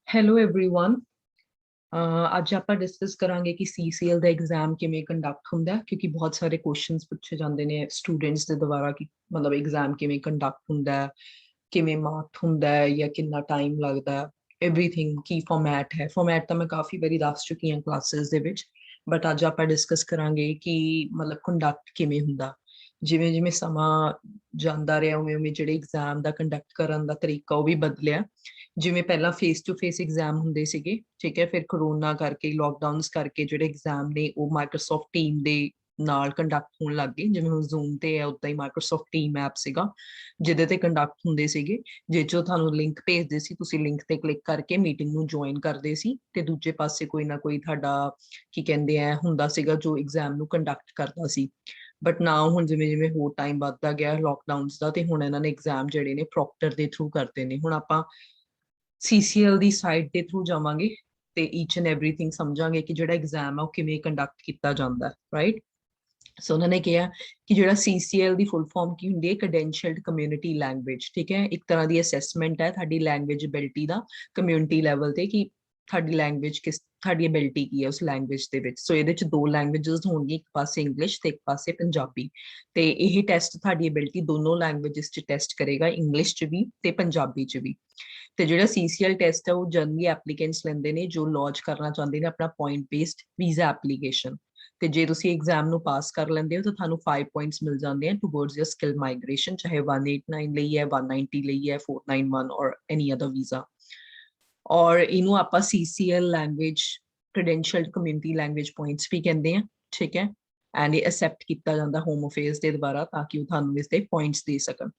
Hello everyone. ਅੱਜ ਆਪਾਂ discuss ਕਰਾਂਗੇ ਕਿ ਸੀਸੀਐਲ ਦਾ ਐਗਜ਼ਾਮ ਕਿਵੇਂ ਕੰਡਕਟ ਹੁੰਦਾ ਹੈ, ਕਿਉਂਕਿ ਬਹੁਤ ਸਾਰੇ ਕੁਐਸਚਨਸ ਪੁੱਛੇ ਜਾਂਦੇ ਨੇ ਸਟੂਡੈਂਟਸ ਦੇ ਦੁਆਰਾ ਕਿ ਮਤਲਬ ਐਗਜ਼ਾਮ ਕਿਵੇਂ ਕੰਡਕਟ ਹੁੰਦਾ ਹੈ, ਕਿਵੇਂ ਮਾਰਕ ਹੁੰਦਾ ਹੈ ਜਾਂ ਕਿੰਨਾ ਟਾਈਮ ਲੱਗਦਾ ਹੈ, ਐਵਰੀਥਿੰਗ ਕੀ ਫਾਰਮੈਟ ਹੈ। ਫਾਰਮੈਟ ਤਾਂ ਮੈਂ ਕਾਫੀ ਵਾਰੀ ਦੱਸ ਚੁੱਕੀ ਹਾਂ ਕਲਾਸਿਸ ਦੇ ਵਿੱਚ, ਬਟ ਅੱਜ ਆਪਾਂ ਡਿਸਕਸ ਕਰਾਂਗੇ ਕਿ ਮਤਲਬ ਕੰਡਕਟ ਕਿਵੇਂ ਹੁੰਦਾ। ਜਿਵੇਂ ਜਿਵੇਂ ਸਮਾਂ ਜਾਂਦਾ ਰਿਹਾ ਉਵੇਂ ਉਵੇਂ ਜਿਹੜੇ ਐਗਜ਼ਾਮ ਦਾ ਕੰਡਕਟ ਕਰਨ ਦਾ ਤਰੀਕਾ ਉਹ ਵੀ ਬਦਲਿਆ। ਜਿਵੇਂ ਪਹਿਲਾਂ ਫੇਸ ਟੂ ਫੇਸ ਐਗਜ਼ਾਮ ਹੁੰਦੇ ਸੀਗੇ, ਠੀਕ ਹੈ, ਫਿਰ ਕਰੋਨਾ ਕਰਕੇ ਲੋਕਡਾਊਨਸ ਕਰਕੇ ਜਿਹੜੇ ਐਗਜ਼ਾਮ ਨੇ ਉਹ ਮਾਈਕਰੋਸਾਫਟ ਟੀਮ ਦੇ ਨਾਲ ਕੰਡਕਟ ਹੋਣ ਲੱਗ ਗਏ। ਜਿਵੇਂ ਹੁਣ ਜ਼ੂਮ ਤੇ ਹੈ ਉਦਾਂ ਹੀ ਮਾਈਕਰੋਸਾਫਟ ਟੀਮ ਐਪ ਸੀਗਾ ਜਿਹਦੇ ਤੇ ਕੰਡਕਟ ਹੁੰਦੇ ਸੀਗੇ, ਜਿਸ 'ਚੋਂ ਤੁਹਾਨੂੰ ਲਿੰਕ ਭੇਜਦੇ ਸੀ, ਤੁਸੀਂ ਲਿੰਕ ਤੇ ਕਲਿੱਕ ਕਰਕੇ ਮੀਟਿੰਗ ਨੂੰ ਜੁਆਇਨ ਕਰਦੇ ਸੀ ਤੇ ਦੂਜੇ ਪਾਸੇ ਕੋਈ ਨਾ ਕੋਈ ਤੁਹਾਡਾ ਕੀ ਕਹਿੰਦੇ ਆ ਹੁੰਦਾ ਸੀਗਾ ਜੋ ਐਗਜ਼ਾਮ ਨੂੰ ਕੰਡਕਟ ਕਰਦਾ ਸੀ। ਬਟ ਨਾ ਹੁਣ ਜਿਵੇਂ ਜਿਵੇਂ ਹੋਰ ਟਾਈਮ ਵੱਧਦਾ ਗਿਆ ਲੋਕਡਾਊਨਸ ਦਾ, ਤੇ ਹੁਣ ਇਹਨਾਂ ਨੇ ਐਗਜ਼ਾਮ ਜਿਹੜੇ ਨੇ ਪ੍ਰੋਕਟਰ ਦੇ ਥਰੂ ਕਰਦੇ ਨੇ। ਹੁਣ ਆਪਾਂ ਸੀਸੀਐਲ ਦੀ ਸਾਈਟ ਦੇ ਥਰੂ ਜਾਵਾਂਗੇ ਤੇ ਈਚ ਐਂਡ ਐਵਰੀਥਿੰਗ ਸਮਝਾਂਗੇ ਕਿ ਜਿਹੜਾ ਐਗਜ਼ਾਮ ਹੈ ਉਹ ਕਿਵੇਂ ਕੰਡਕਟ ਕੀਤਾ ਜਾਂਦਾ, ਰਾਈਟ। ਸੋ ਉਹਨਾਂ ਨੇ ਕਿਹਾ ਕਿ ਜਿਹੜਾ ਸੀਸੀਐਲ ਦੀ ਫੁੱਲ ਫਾਰਮ ਕੀ ਹੁੰਦੀ ਹੈ, ਕ੍ਰੈਡੈਂਸ਼ੀਅਲਡ ਕਮਿਊਨਿਟੀ ਲੈਂਗੁਏਜ, ਠੀਕ ਹੈ, ਇੱਕ ਤਰ੍ਹਾਂ ਦੀ ਅਸੈਸਮੈਂਟ ਹੈ ਤੁਹਾਡੀ ਲੈਂਗੁਏਜ ਐਬਿਲਿਟੀ ਦਾ ਕਮਿਊਨਿਟੀ ਲੈਵਲ ਤੇ, ਕਿ ਤੁਹਾਡੀ ਲੈਂਗੁਏਜ ਕਿਸ ਤੁਹਾਡੀ ਐਬਿਲਿਟੀ ਕੀ ਹੈ ਉਸ ਲੈਂਗੁਏਜ ਦੇ ਵਿੱਚ। ਸੋ ਇਹਦੇ ਚ ਦੋ ਲੈਂਗੁਏਜਸ ਹੋਣਗੀਆਂ, ਇੱਕ ਪਾਸੇ ਇੰਗਲਿਸ਼ ਤੇ ਇੱਕ ਪਾਸੇ ਪੰਜਾਬੀ, ਤੇ ਇਹ ਟੈਸਟ ਤੁਹਾਡੀ ਐਬਿਲਿਟੀ ਦੋਨੋਂ ਲੈਂਗੁਏਜਸ ਚ ਟੈਸਟ ਕਰੇਗਾ, ਇੰਗਲਿਸ਼ ਚ ਵੀ ਤੇ ਪੰਜਾਬੀ ਚ ਵੀ। ਤੇ ਜਿਹੜਾ ਸੀਸੀਐਲ ਟੈਸਟ ਹੈ ਉਹ ਜਨਰਲੀ ਐਪਲੀਕੈਂਟਸ ਲੈਂਦੇ ਨੇ ਜੋ ਲੌਂਚ ਕਰਨਾ ਚਾਹੁੰਦੇ ਨੇ ਆਪਣਾ ਪੁਆਇੰਟ ਬੇਸਡ ਵੀਜ਼ਾ ਐਪਲੀਕੇਸ਼ਨ। ਤੇ ਜੇ ਤੁਸੀਂ ਐਗਜ਼ਾਮ ਨੂੰ ਪਾਸ ਕਰ ਲੈਂਦੇ ਹੋ ਤਾਂ ਤੁਹਾਨੂੰ 5 ਪੁਆਇੰਟਸ ਮਿਲ ਜਾਂਦੇ ਆ ਟੂਵਰਡਸ ਯਰ ਸਕਿੱਲ ਮਾਈਗ੍ਰੇਸ਼ਨ, ਚਾਹੇ 189 ਲਈ ਹੈ, 190 ਲਈ ਹੈ, 491 ਔਰ ਐਨੀ ਅਦਰ ਵੀਜ਼ਾ। ਔਰ ਇਹਨੂੰ ਆਪਾਂ CCL language credentialed community language points ਵੀ ਕਹਿੰਦੇ ਆ, ਠੀਕ ਹੈ। ਐਂਡ ਇਹ ਅਸੈਪਟ ਕੀਤਾ ਜਾਂਦਾ ਹੋਮ ਅਫੇਅਰਸ ਦੇ ਦੁਆਰਾ ਤਾਂ ਕਿ ਉਹ ਤੁਹਾਨੂੰ ਇਸ ਦੇ ਪੁਆਇੰਟਸ ਦੇ ਸਕਣ।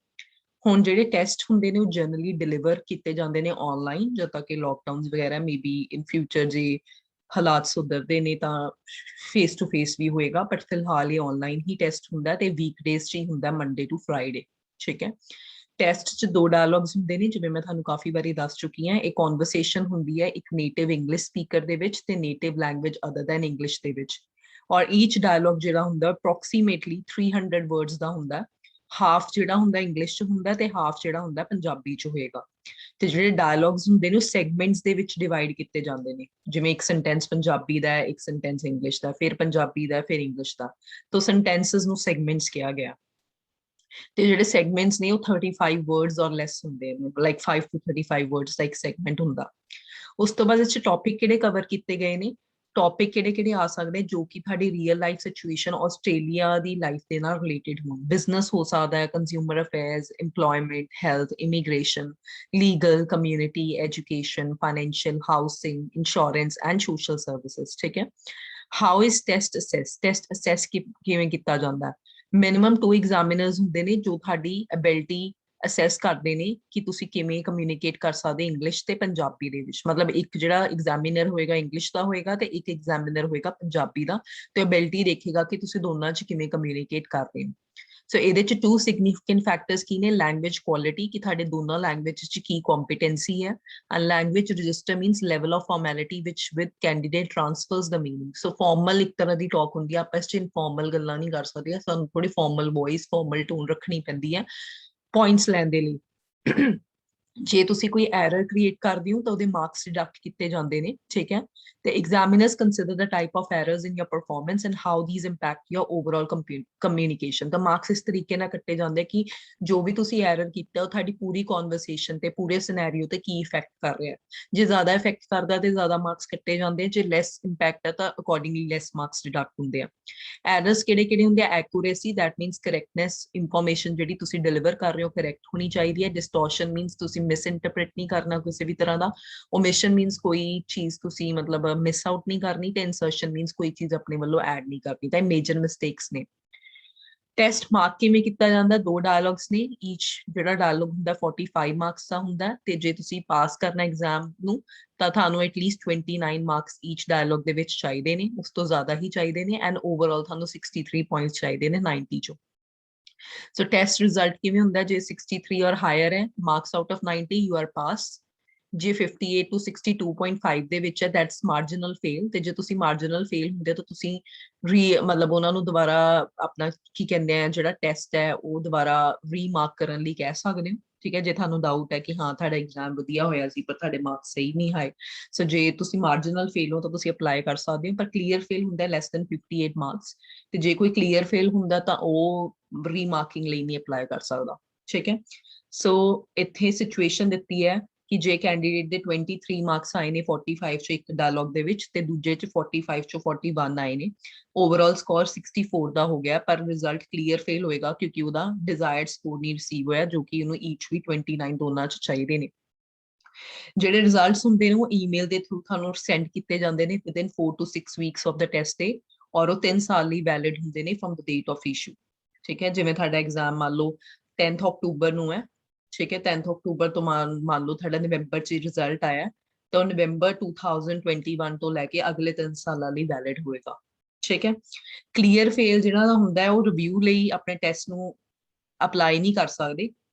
ਹੁਣ ਜਿਹੜੇ ਟੈਸਟ ਹੁੰਦੇ ਨੇ ਉਹ ਜਨਰਲੀ ਡਿਲੀਵਰ ਕੀਤੇ ਜਾਂਦੇ ਨੇ ਆਨਲਾਈਨ, ਜਦ ਤੱਕ ਕਿ ਲੋਕਡਾਊਨਸ ਵਗੈਰਾ ਮੇਬੀ ਇਨ ਫਿਊਚਰ ਜੇ ਹਾਲਾਤ ਸੁਧਰਦੇ ਨੇ ਤਾਂ ਫੇਸ ਟੂ ਫੇਸ ਵੀ ਹੋਏਗਾ, ਬਟ ਫਿਲਹਾਲ ਇਹ ਆਨਲਾਈਨ ਹੀ ਟੈਸਟ ਹੁੰਦਾ ਤੇ ਵੀਕਡੇਜ਼ 'ਚ ਹੀ ਹੁੰਦਾ, ਮੰਡੇ ਟੂ ਫਰਾਈਡੇ, ਠੀਕ ਹੈ। ਟੈਸਟ 'ਚ ਦੋ ਡਾਇਲੌਗਸ ਹੁੰਦੇ ਨੇ, ਜਿਵੇਂ ਮੈਂ ਤੁਹਾਨੂੰ ਕਾਫੀ ਵਾਰੀ ਦੱਸ ਚੁੱਕੀ ਹਾਂ। ਇੱਕ ਕਨਵਰਸੇਸ਼ਨ ਹੁੰਦੀ ਹੈ ਇੱਕ ਨੇਟਿਵ ਇੰਗਲਿਸ਼ ਸਪੀਕਰ ਦੇ ਵਿੱਚ ਤੇ native language other than English ਦੇ ਵਿੱਚ, ਔਰ ਈਚ ਡਾਇਲੌਗ ਜਿਹੜਾ ਹੁੰਦਾ ਅਪਰੋਕਸੀਮੇਟਲੀ 300 ਵਰਡਸ ਦਾ ਹੁੰਦਾ। ਹਾਫ ਜਿਹੜਾ ਹੁੰਦਾ ਇੰਗਲਿਸ਼ 'ਚ ਹੁੰਦਾ ਤੇ ਹਾਫ ਜਿਹੜਾ ਹੁੰਦਾ ਪੰਜਾਬੀ 'ਚ ਹੋਏਗਾ। ਤੇ ਜਿਹੜੇ ਡਾਇਲੌਗਸ ਹੁੰਦੇ ਨੇ ਉਹ ਸੈਗਮੈਂਟਸ ਦੇ ਵਿੱਚ ਡਿਵਾਈਡ ਕੀਤੇ ਜਾਂਦੇ ਨੇ, ਜਿਵੇਂ ਇੱਕ ਸੈਂਟੈਂਸ ਪੰਜਾਬੀ ਦਾ ਹੈ, ਇੱਕ ਸੈਂਟੈਂਸ ਇੰਗਲਿਸ਼ ਦਾ, ਫਿਰ ਪੰਜਾਬੀ ਦਾ, ਫਿਰ ਇੰਗਲਿਸ਼ ਦਾ। ਤੋਂ ਸੈਂਟੈਂਸਸ ਨੂੰ ਸੈਗਮੈਂਟਸ ਕਿਹਾ ਗਿਆ। ਤੇ ਜਿਹੜੇ ਸੈਗਮੈਂਟਸ ਨੇ ਉਹ 35 ਵਰਡਸ ਔਰ ਲੈਸ ਹੁੰਦੇ ਨੇ, ਲਾਈਕ 5 to 35 ਵਰਡਸ ਦਾ ਇੱਕ ਸੈਗਮੈਂਟ ਹੁੰਦਾ। ਉਸ ਤੋਂ ਬਾਅਦ ਇਸ 'ਚ ਟੌਪਿਕ ਕਿਹੜੇ ਕਵਰ ਕੀਤੇ ਗਏ ਨੇ, ਟੌਪਿਕ ਕਿਹੜੇ ਕਿਹੜੇ ਆ ਸਕਦੇ ਜੋ ਕਿ ਤੁਹਾਡੀ ਰੀਅਲ ਲਾਈਫ ਸਿਚੁਏਸ਼ਨ ਆਸਟ੍ਰੇਲੀਆ ਦੀ ਲਾਈਫ ਦੇ ਨਾਲ ਰਿਲੇਟਡ ਹੋਣ। ਬਿਜ਼ਨਸ ਹੋ ਸਕਦਾ ਹੈ, consumer affairs, employment, health, immigration, legal, community, education, financial, housing, insurance and social services, ਠੀਕ ਹੈ। How is test assess, test assess ਕਿਵੇਂ ਕੀਤਾ ਜਾਂਦਾ। ਮਿਨੀਮਮ 2 ਐਗਜ਼ਾਮੀਨਰਸ ਹੁੰਦੇ ਨੇ ਜੋ ਤੁਹਾਡੀ ਐਬਿਲਿਟੀ ਅਸੈਸ ਕਰਦੇ ਨੇ ਕਿ ਤੁਸੀਂ ਕਿਵੇਂ ਕਮਿਊਨੀਕੇਟ ਕਰ ਸਕਦੇ ਇੰਗਲਿਸ਼ ਤੇ ਪੰਜਾਬੀ ਦੇ ਵਿੱਚ। ਮਤਲਬ ਇੱਕ ਜਿਹੜਾ ਐਗਜ਼ਾਮੀਨਰ ਹੋਏਗਾ ਇੰਗਲਿਸ਼ ਦਾ ਹੋਏਗਾ ਤੇ ਇੱਕ ਐਗਜ਼ਾਮੀਨਰ ਹੋਏਗਾ ਪੰਜਾਬੀ ਦਾ, ਤੇ ਐਬਿਲਿਟੀ ਦੇਖੇਗਾ ਕਿ ਤੁਸੀਂ ਦੋਨਾਂ 'ਚ ਕਿਵੇਂ ਕਮਿਊਨੀਕੇਟ ਕਰ ਰਹੇ ਹੋ। ਸੋ ਇਹਦੇ 'ਚ 2 ਸਿਗਨੀਫਿਕੈਂਟ ਫੈਕਟਰਸ ਕੀ ਨੇ, ਲੈਂਗੁਏਜ ਕੁਆਲਿਟੀ, ਕਿ ਤੁਹਾਡੇ ਦੋਨਾਂ ਲੈਂਗੁਏਜ 'ਚ ਕੀ ਕੰਪੀਟੈਂਸੀ ਹੈ, and language register means level of formality which with candidate transfers the meaning. So formal ਇੱਕ ਤਰ੍ਹਾਂ ਦੀ ਟਾਕ ਹੁੰਦੀ ਹੈ, ਆਪਾਂ ਇਸ 'ਚ ਇਨਫਾਰਮਲ ਗੱਲਾਂ ਨਹੀਂ ਕਰ ਸਕਦੇ, ਸਾਨੂੰ ਥੋੜੀ ਫਾਰਮਲ ਵੌਇਸ, ਫਾਰਮਲ ਟੋਨ ਰੱਖਣੀ ਪੈਂਦੀ ਹੈ ਪੁਆਇੰਟਸ ਲੈਣ ਦੇ ਲਈ। ਜੇ ਤੁਸੀਂ ਕੋਈ ਐਰਰ ਕ੍ਰੀਏਟ ਕਰਦੇ ਹੋ ਤਾਂ ਉਹਦੇ ਮਾਰਕਸ ਡਿਡਕਟ ਕੀਤੇ ਜਾਂਦੇ ਨੇ, ਠੀਕ ਹੈ। ਤੇ examiners consider the type of errors in your performance and how these impact your overall communication. ਤਾਂ ਮਾਰਕਸ ਇਸ ਤਰੀਕੇ ਨਾਲ ਕੱਟੇ ਜਾਂਦੇ ਕਿ ਜੋ ਵੀ ਤੁਸੀਂ ਐਰਰ ਕੀਤਾ ਉਹ ਤੁਹਾਡੀ ਪੂਰੀ ਕਨਵਰਸੇਸ਼ਨ ਤੇ ਪੂਰੇ ਸਿਨੈਰੀਓ ਤੇ ਕੀ ਇਫੈਕਟ ਕਰ ਰਿਹਾ ਹੈ। ਜੇ ਜ਼ਿਆਦਾ ਇਫੈਕਟ ਕਰਦਾ ਤੇ ਜ਼ਿਆਦਾ ਮਾਰਕਸ ਕੱਟੇ ਜਾਂਦੇ, ਜੇ ਲੈਸ ਇੰਪੈਕਟ ਹੈ ਤਾਂ ਅਕੋਰਡਿੰਗਲੀ ਲੈਸ ਮਾਰਕਸ ਡਿਡਕਟ ਹੁੰਦੇ ਆ। ਐਰਰਸ ਕਿਹੜੇ ਕਿਹੜੇ ਹੁੰਦੇ ਆ, ਐਕੂਰੇਸੀ, ਦੈਟ ਮੀਨਸ ਕਰੈਕਟਨੈਸ, ਇਨਫੋਰਮੇਸ਼ਨ ਜਿਹੜੀ ਤੁਸੀਂ ਡਿਲੀਵਰ ਕਰ ਰਹੇ ਹੋ ਕਰੈਕਟ ਹੋਣੀ ਚਾਹੀਦੀ ਹੈ। ਡਿਸਟੋਰਸ਼ਨ ਮੀਨਸ ਤੁਸੀਂ ਮਿਸ ਇੰਟਰਪ੍ਰੇਟ ਨਹੀਂ ਕਰਨਾ ਕਿਸੇ ਵੀ ਤਰ੍ਹਾਂ ਦਾ। ਓਮਿਸ਼ਨ ਮੀਨਸ ਕੋਈ ਚੀਜ਼ ਤੁਸੀਂ ਮਤਲਬ ਮਿਸ ਆਊਟ ਨਹੀਂ ਕਰਨੀ, ਤੇ ਇਨਸਰਸ਼ਨ ਮੀਨਸ ਕੋਈ ਚੀਜ਼ ਆਪਣੇ ਵੱਲੋਂ ਐਡ ਨਹੀਂ ਕਰਨੀ। ਤਾਂ ਇਹ ਮੇਜਰ ਮਿਸਟੇਕਸ ਨੇ। ਟੈਸਟ ਮਾਰਕ ਕਿਵੇਂ ਕੀਤਾ ਜਾਂਦਾ, 2 ਡਾਇਲੌਗਸ ਨੇ, ਈਚ ਜਿਹੜਾ ਡਾਇਲੌਗ ਹੁੰਦਾ 45 ਮਾਰਕਸ ਦਾ ਹੁੰਦਾ, ਤੇ ਜੇ ਤੁਸੀਂ ਪਾਸ ਕਰਨਾ ਐਗਜ਼ਾਮ ਨੂੰ ਤਾਂ ਤੁਹਾਨੂੰ ਐਟਲੀਸਟ 29 ਮਾਰਕਸ ਈਚ ਡਾਇਲੌਗ ਦੇ ਵਿੱਚ ਚਾਹੀਦੇ ਨੇ, ਉਸ ਤੋਂ ਜ਼ਿਆਦਾ ਹੀ ਚਾਹੀਦੇ ਨੇ, ਐਂਡ ਓਵਰਆਲ ਤੁਹਾਨੂੰ 63 ਪੁਆਇੰਟਸ ਚਾਹੀਦੇ ਨੇ 90 ਚੋਂ। ਸੋ ਟੈਸਟ ਰਿਜ਼ਲਟ ਕਿਵੇਂ ਹੁੰਦਾ, ਜੇ 63 ਔਰ ਹਾਇਰ ਹੈ, marks out of 90 you are pass. ਜੇ 58 to 62.5 ਦੇ ਵਿੱਚ ਹੈ, ਦੈਟਸ ਮਾਰਜਨਲ ਫੇਲ। ਤੇ ਜੇ ਤੁਸੀਂ ਮਾਰਜਨਲ ਫੇਲ ਹੁੰਦੇ ਤਾਂ ਤੁਸੀਂ ਮਤਲਬ ਉਹਨਾਂ ਨੂੰ ਦੁਬਾਰਾ ਆਪਣਾ ਕੀ ਕਹਿੰਦੇ ਆ ਜਿਹੜਾ ਟੈਸਟ ਹੈ ਉਹ ਦੁਬਾਰਾ ਰੀਮਾਰਕ ਕਰਨ ਲਈ ਕਹਿ ਸਕਦੇ ਹੋ। ठीक है, जे थानू डाउट है कि हाँ तुहाडा एग्जाम वधिया होया सी पर तुहाडे मार्क्स सही नहीं आए, सो जे तुसी मार्जिनल फेल हो तो तुसी अप्लाई कर सकते हो, पर क्लीयर फेल हुंदा लेस देन 58 मार्क्स, ते जे कोई क्लीयर फेल हुंदा तां ओ रीमार्किंग ਲਈ नहीं अप्लाई कर सकदा। ठीक है, सो ਇੱਥੇ ਸਿਚੁਏਸ਼ਨ ਦਿੱਤੀ ਹੈ ਕਿ ਜੇ ਕੈਂਡੀਡੇਟ ਦੇ 23 ਮਾਰਕਸ ਆਏ ਨੇ 45 ਚ ਇੱਕ ਡਾਇਲੌਗ ਦੇ ਵਿੱਚ ਤੇ ਦੂਜੇ ਚ 45 ਚੋਂ 41 ਆਏ ਨੇ, ਓਵਰਆਲ ਸਕੋਰ 64 ਦਾ ਹੋ ਗਿਆ, ਪਰ ਰਿਜ਼ਲਟ ਕਲੀਅਰ ਫੇਲ ਹੋਏਗਾ ਕਿਉਂਕਿ ਉਹਦਾ ਡਿਜ਼ਾਇਰਡ ਸਕੋਰ ਨਹੀਂ ਰਿਸੀਵ ਹੋਇਆ, ਜੋ ਕਿ ਉਹਨੂੰ ਈਚ ਵੀ 29 ਦੋਨਾਂ ਚ ਚਾਹੀਦੇ ਨੇ। ਜਿਹੜੇ ਰਿਜ਼ਲਟਸ ਹੁੰਦੇ ਨੇ ਉਹ ਈਮੇਲ ਦੇ ਥਰੂ ਤੁਹਾਨੂੰ ਸੈਂਡ ਕੀਤੇ ਜਾਂਦੇ ਨੇ within 4 to 6 weeks of the test day, ਔਰ ਉਹ 3 ਸਾਲ ਲਈ ਵੈਲਿਡ ਹੁੰਦੇ ਨੇ from the date of issue. ਠੀਕ ਹੈ, ਜਿਵੇਂ ਤੁਹਾਡਾ ਐਗਜ਼ਾਮ ਮੰਨ ਲਓ 10th ਅਕਤੂਬਰ ਨੂੰ ਹੈ, ਠੀਕ ਹੈ, 10th ਅਕਤੂਬਰ ਤੋਂ ਮੰਨ ਲਓ ਤੁਹਾਡਾ ਨਵੰਬਰ ਚ ਰਿਜ਼ਲਟ ਆਇਆ, ਤਾਂ ਨਵੰਬਰ 2021 ਤੋਂ ਲੈ ਕੇ ਅਗਲੇ 3 ਸਾਲਾਂ ਲਈ ਵੈਲਿਡ ਹੋਏਗਾ। ਠੀਕ ਹੈ, ਕਲੀਅਰ ਫੇਲ ਜਿਹੜਾ ਦਾ ਹੁੰਦਾ ਹੈ ਉਹ ਰਿਵਿਊ ਲਈ ਆਪਣੇ ਟੈਸਟ ਨੂੰ ਅਪਲਾਈ ਨਹੀਂ ਕਰ ਸਕਦੇ,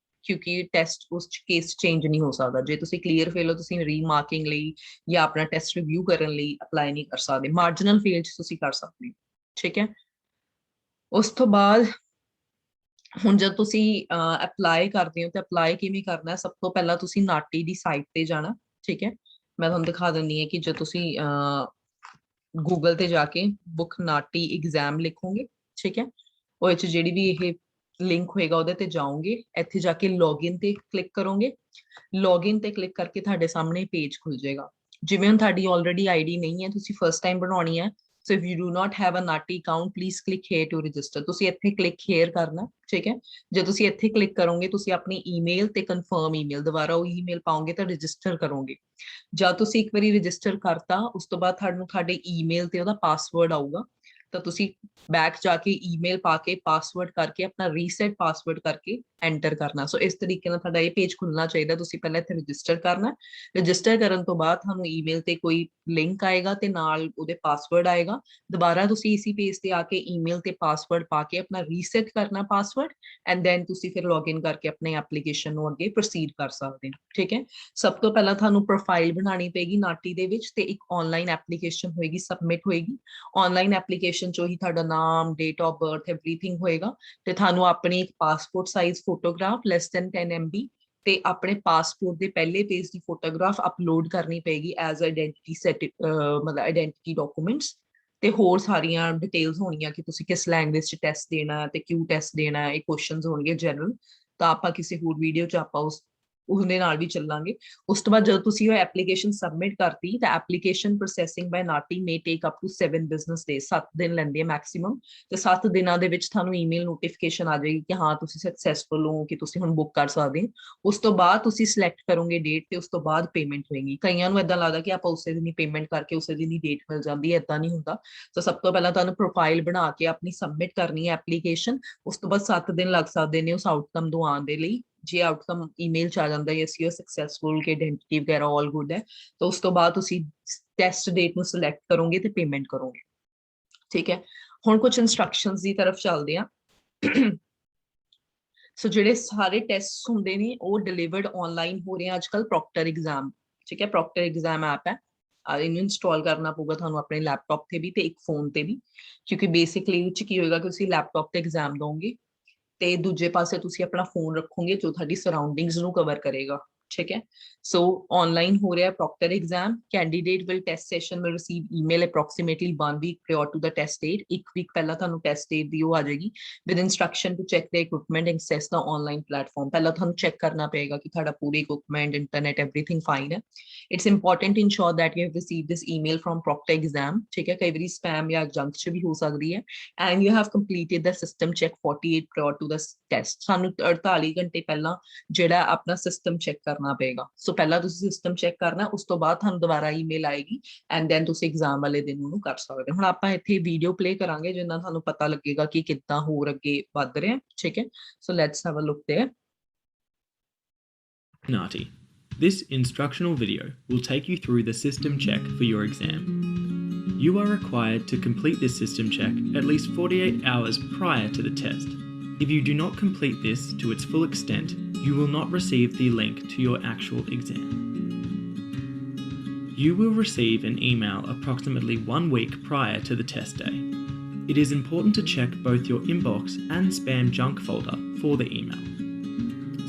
ਕਿਉਂਕਿ ਟੈਸਟ ਉਸ ਕੇਸ ਚੇਂਜ ਨਹੀਂ ਹੋ ਸਕਦਾ। ਜੇ ਤੁਸੀਂ ਕਲੀਅਰ ਫੇਲ ਹੋ ਤੁਸੀਂ ਰੀਮਾਰਕਿੰਗ ਲਈ ਜਾਂ ਆਪਣਾ ਟੈਸਟ ਰਿਵਿਊ ਕਰਨ ਲਈ ਅਪਲਾਈ ਨਹੀਂ ਕਰ ਸਕਦੇ, ਮਾਰਜਨਲ ਫੇਲ ਚ ਤੁਸੀਂ ਕਰ ਸਕਦੇ ਹੋ। ਠੀਕ ਹੈ, ਉਸ ਤੋਂ ਬਾਅਦ ਹੁਣ ਜਦ ਤੁਸੀਂ ਅਪਲਾਈ ਕਰਦੇ ਹੋ ਤੇ ਅਪਲਾਈ ਕਿਵੇਂ ਕਰਨਾ ਹੈ, ਸਭ ਤੋਂ ਪਹਿਲਾਂ ਤੁਸੀਂ ਨਾਟੀ ਦੀ ਸਾਈਟ ਤੇ ਜਾਣਾ। ਠੀਕ ਹੈ, ਮੈਂ ਤੁਹਾਨੂੰ ਦਿਖਾ ਦਿੰਦੀ ਹਾਂ ਕਿ ਜੇ ਤੁਸੀਂ ਗੂਗਲ ਤੇ ਜਾ ਕੇ ਬੁੱਕ ਨਾਟੀ ਐਗਜ਼ਾਮ ਲਿਖੋਗੇ, ਠੀਕ ਹੈ, ਉਹਦੇ ਚ ਜਿਹੜੀ ਵੀ ਇਹ ਲਿੰਕ ਹੋਏਗਾ ਉਹਦੇ ਤੇ ਜਾਓਗੇ, ਇੱਥੇ ਜਾ ਕੇ ਲੌਗਇਨ ਤੇ ਕਲਿੱਕ ਕਰੋਗੇ, ਲੌਗਇਨ ਤੇ ਕਲਿੱਕ ਕਰਕੇ ਤੁਹਾਡੇ ਸਾਹਮਣੇ ਪੇਜ ਖੁੱਲ ਜਾਏਗਾ। ਜਿਵੇਂ ਹੁਣ ਤੁਹਾਡੀ ਆਲਰੇਡੀ ਆਈਡੀ ਨਹੀਂ ਹੈ, ਤੁਸੀਂ ਫਸਟ ਟਾਈਮ ਬਣਾਉਣੀ ਹੈ, so if you do not have a NAATI account please click here to register, ਤੁਸੀਂ ਇੱਥੇ ਕਲਿੱਕ here ਕਰਨਾ। ਠੀਕ ਹੈ, ਜੇ ਤੁਸੀਂ ਇੱਥੇ ਕਲਿੱਕ ਕਰੋਗੇ ਤੁਸੀਂ ਆਪਣੀ ਈਮੇਲ ਤੇ ਕਨਫਰਮ ਈਮੇਲ ਦੁਬਾਰਾ ਉਹ ਈਮੇਲ ਪਾਓਗੇ ਤਾਂ ਰਜਿਸਟਰ ਕਰੋਗੇ। ਜਦ ਤੁਸੀਂ ਇੱਕ ਵਾਰੀ ਰਜਿਸਟਰ ਕਰਤਾ ਉਸ ਤੋਂ ਬਾਅਦ ਤੁਹਾਨੂੰ ਤੁਹਾਡੇ ਈਮੇਲ ਤੇ ਉਹਦਾ ਪਾਸਵਰਡ ਆਊਗਾ, ਤਾਂ ਤੁਸੀਂ ਬੈਕ ਜਾ ਕੇ ਈਮੇਲ ਪਾ ਕੇ ਪਾਸਵਰਡ ਕਰਕੇ ਆਪਣਾ ਰੀਸੈਟ ਪਾਸਵਰਡ ਕਰਕੇ ਐਂਟਰ ਕਰਨਾ। ਸੋ ਇਸ ਤਰੀਕੇ ਨਾਲ ਤੁਹਾਡਾ ਇਹ ਪੇਜ ਖੁੱਲਣਾ ਚਾਹੀਦਾ। ਤੁਸੀਂ ਪਹਿਲਾਂ ਇੱਥੇ ਰਜਿਸਟਰ ਕਰਨਾ, ਰਜਿਸਟਰ ਕਰਨ ਤੋਂ ਬਾਅਦ ਤੁਹਾਨੂੰ ਈਮੇਲ ਤੇ ਕੋਈ ਲਿੰਕ ਆਏਗਾ ਤੇ ਨਾਲ ਉਹਦੇ ਪਾਸਵਰਡ ਆਏਗਾ, ਦੁਬਾਰਾ ਤੁਸੀਂ ਇਸੀ ਪੇਜ ਤੇ ਆ ਕੇ ਈਮੇਲ ਤੇ ਪਾਸਵਰਡ ਪਾ ਕੇ ਆਪਣਾ ਰੀਸੈਟ ਕਰਨਾ ਪਾਸਵਰਡ, ਐਂਡ ਦੈਨ ਤੁਸੀਂ ਫਿਰ ਲੌਗਇਨ ਕਰਕੇ ਆਪਣੇ ਐਪਲੀਕੇਸ਼ਨ ਨੂੰ ਅੱਗੇ ਪ੍ਰੋਸੀਡ ਕਰ ਸਕਦੇ ਹੋ। ਠੀਕ ਹੈ, ਸਭ ਤੋਂ ਪਹਿਲਾਂ ਤੁਹਾਨੂੰ ਪ੍ਰੋਫਾਈਲ ਬਣਾਉਣੀ ਪਏਗੀ ਨਾਟੀ ਦੇ ਵਿੱਚ, ਤੇ ਇੱਕ ਆਨਲਾਈਨ ਐਪਲੀਕੇਸ਼ਨ ਹੋਏਗੀ, ਸਬਮਿਟ ਹੋਏਗੀ। ਆਨਲਾਈਨ ਐਪਲੀਕੇਸ਼ਨ ਚੋਂ ਹੀ ਤੁਹਾਡਾ ਨਾਮ, ਡੇਟ ਆਫ ਬਰਥ, ਐਵਰੀਥਿੰਗ ਹੋਏਗਾ, ਤੇ ਤੁਹਾਨੂੰ ਆਪਣੀ ਇੱਕ passport size photograph less than 10 MB ਤੇ ਆਪਣੇ ਪਾਸਪੋਰਟ ਦੇ ਪਹਿਲੇ ਪੇਜ ਦੀ ਫੋਟੋਗ੍ਰਾਫ ਅਪਲੋਡ ਕਰਨੀ ਪਏਗੀ ਐਜ਼ ਆਇਡੈਂਟੀਟੀ ਸੈਟ, ਮਤਲਬ ਆਇਡੈਂਟੀਟੀ ਡਾਕੂਮੈਂਟਸ, ਤੇ ਹੋਰ ਸਾਰੀਆਂ ਡਿਟੇਲਸ ਹੋਣੀਆਂ ਕਿ ਤੁਸੀਂ ਕਿਸ ਲੈਂਗੁਏਜ ਚ ਟੈਸਟ ਦੇਣਾ ਤੇ ਕਿਉਂ ਟੈਸਟ ਦੇਣਾ ਹੈ, ਇਹ ਕੁਐਸਚਨਸ ਹੋਣਗੇ ਜਨਰਲ, ਤਾਂ ਆਪਾਂ ਕਿਸੇ ਹੋਰ ਵੀਡੀਓ ਚ ਆਪਾਂ ਉਹਦੇ ਨਾਲ ਵੀ ਚੱਲਾਂਗੇ। ਉਸ ਤੋਂ ਬਾਅਦ ਜਦੋਂ ਤੁਸੀਂ ਉਹ ਐਪਲੀਕੇਸ਼ਨ ਸਬਮਿਟ ਕਰਤੀ ਤਾਂ application processing by NAATI may take up to 7 business day, 7 ਦਿਨ ਲੈਂਦੇ ਆ ਮੈਕਸਿਮਮ, ਤੇ 7 ਦਿਨਾਂ ਦੇ ਵਿੱਚ ਤੁਹਾਨੂੰ ਈਮੇਲ ਨੋਟੀਫਿਕੇਸ਼ਨ ਆ ਜਾਏਗੀ ਕਿ ਹਾਂ ਤੁਸੀਂ ਸਕਸੈਸਫੁਲ ਹੋ, ਕਿ ਤੁਸੀਂ ਹੁਣ ਬੁੱਕ ਕਰ ਸਕਦੇ ਹੋ। ਉਸ ਤੋਂ ਬਾਅਦ ਤੁਸੀਂ ਸਿਲੈਕਟ ਕਰੋਗੇ ਡੇਟ ਤੇ ਉਸ ਤੋਂ ਬਾਅਦ ਪੇਮੈਂਟ ਹੋਏਗੀ। ਕਈਆਂ ਨੂੰ ਏਦਾਂ ਲੱਗਦਾ ਕਿ ਆਪਾਂ ਉਸੇ ਦਿਨ ਹੀ ਪੇਮੈਂਟ ਕਰਕੇ ਉਸੇ ਦਿਨ ਹੀ ਡੇਟ ਮਿਲ ਜਾਂਦੀ ਹੈ, ਏਦਾਂ ਨਹੀਂ ਹੁੰਦਾ। ਤਾਂ ਸਭ ਤੋਂ ਪਹਿਲਾਂ ਤੁਹਾਨੂੰ ਪ੍ਰੋਫਾਈਲ ਬਣਾ ਕੇ ਆਪਣੀ ਸਬਮਿਟ ਕਰਨੀ ਹੈ ਐਪਲੀਕੇਸ਼ਨ, ਉਸ ਤੋਂ ਬਾਅਦ 7 ਦਿਨ ਲੱਗ ਸਕਦੇ ਨੇ ਉਸ ਆਊਟਕਮ ਤੋਂ ਆਉਣ ਦੇ ਲਈ। ਜੇ ਆਊਟਕਮ ਈਮੇਲ ਚ ਆ ਜਾਂਦਾ ਹੈ ਯੂ ਆਰ ਸਕਸੈਸਫੁਲ, ਕਿ ਆਇਡੈਂਟੀਟੀ ਵਗੈਰਾ ਆਲ ਗੁੱਡ ਹੈ, ਤਾਂ ਉਸ ਤੋਂ ਬਾਅਦ ਤੁਸੀਂ ਟੈਸਟ ਡੇਟ ਨੂੰ ਸਿਲੈਕਟ ਕਰੋਗੇ ਤੇ ਪੇਮੈਂਟ ਕਰੋਗੇ। ਠੀਕ ਹੈ, ਹੁਣ ਕੁਝ ਇਨਸਟਰਕਸ਼ਨਸ ਦੀ ਤਰਫ ਚੱਲਦੇ ਆ। ਸੋ ਜਿਹੜੇ ਸਾਰੇ ਟੈਸਟ ਹੁੰਦੇ ਨੇ ਉਹ ਡਿਲੀਵਰਡ ਆਨਲਾਈਨ ਹੋ ਰਹੇ ਆ ਅੱਜ ਕੱਲ ਪ੍ਰੋਕਟਰ ਐਗਜ਼ਾਮ। ਠੀਕ ਹੈ, ਪ੍ਰੋਕਟਰ ਐਗਜ਼ਾਮ ਐਪ ਹੈ, ਇਹਨੂੰ ਇੰਸਟਾਲ ਕਰਨਾ ਪਊਗਾ ਤੁਹਾਨੂੰ ਆਪਣੇ ਲੈਪਟਾਪ ਤੇ ਵੀ ਤੇ ਇੱਕ ਫੋਨ ਤੇ ਵੀ, ਕਿਉਂਕਿ ਬੇਸਿਕਲੀ ਇਹ ਚ ਕੀ ਹੋਏਗਾ ਕਿ ਤੁਸੀਂ ਲੈਪਟਾਪ ਤੇ ਐਗਜ਼ਾਮ ਦੋਗੇ ਤੇ ਦੂਜੇ ਪਾਸੇ ਤੁਸੀਂ ਆਪਣਾ ਫੋਨ ਰੱਖੋਗੇ ਜੋ ਤੁਹਾਡੀ ਸਰਾਊਂਡਿੰਗਸ ਨੂੰ ਕਵਰ ਕਰੇਗਾ। ਠੀਕ ਹੈ, ਸੋ ਆਨਲਾਈਨ ਹੋ ਰਿਹਾ proctor exam, candidate will test session will receive email approximately 1 week prior to the test date, 1 week ਪਹਿਲਾਂ ਤੁਹਾਨੂੰ ਟੈਸਟ ਡੇਟ ਦੀ ਉਹ ਆ ਜਾਏਗੀ with instruction to check the equipment and access the online platform. ਪਹਿਲਾਂ ਤੁਹਾਨੂੰ ਚੈੱਕ ਕਰਨਾ ਪਏਗਾ ਕਿ ਤੁਹਾਡਾ ਪੂਰੇ ਇਕੁਇਪਮੈਂਟ, ਇੰਟਰਨੈਟ, ਐਵਰੀਥਿੰਗ ਫਾਈਨ ਹੈ। It's important to ensure that you have received this email from proctor exam. ਠੀਕ ਹੈ, ਕਈ ਵਾਰੀ ਸਪੈਮ ਜਾਂ ਜੰਕ ਚ ਵੀ ਹੋ ਸਕਦੀ ਹੈ। And you have completed the system check 48 prior to the test, ਸਾਨੂੰ 48 ਘੰਟੇ ਪਹਿਲਾਂ ਜਿਹੜਾ ਆਪਣਾ ਸਿਸਟਮ ਚੈੱਕ ਕਰਨਾ ਪਏਗਾ। ਸੋ ਪਹਿਲਾਂ ਤੁਸੀਂ ਸਿਸਟਮ ਚੈੱਕ ਕਰਨਾ, ਉਸ ਤੋਂ ਬਾਅਦ ਤੁਹਾਨੂੰ ਦੁਬਾਰਾ ਈਮੇਲ ਆਏਗੀ ਐਂਡ ਦੈਨ ਤੁਸੀਂ ਐਗਜ਼ਾਮ ਵਾਲੇ ਦਿਨ ਉਹਨੂੰ ਕਰ ਸਕਦੇ ਹੋ। ਹੁਣ ਆਪਾਂ ਇੱਥੇ ਵੀਡੀਓ ਪਲੇ ਕਰਾਂਗੇ ਜਿੰਨਾ ਤੁਹਾਨੂੰ ਪਤਾ ਲੱਗੇਗਾ ਕਿ ਕਿੱਦਾਂ ਹੋਰ ਅੱਗੇ ਵੱਧ ਰਿਹਾ। ਠੀਕ ਹੈ, so let's have a look there. NAATI. This instructional video will take you through the system check for your exam. You are required to complete this system check at least 48 hours prior to the test. If you do not complete this to its full extent, you will not receive the link to your actual exam. You will receive an email approximately 1 week prior to the test day. It is important to check both your inbox and spam junk folder for the email.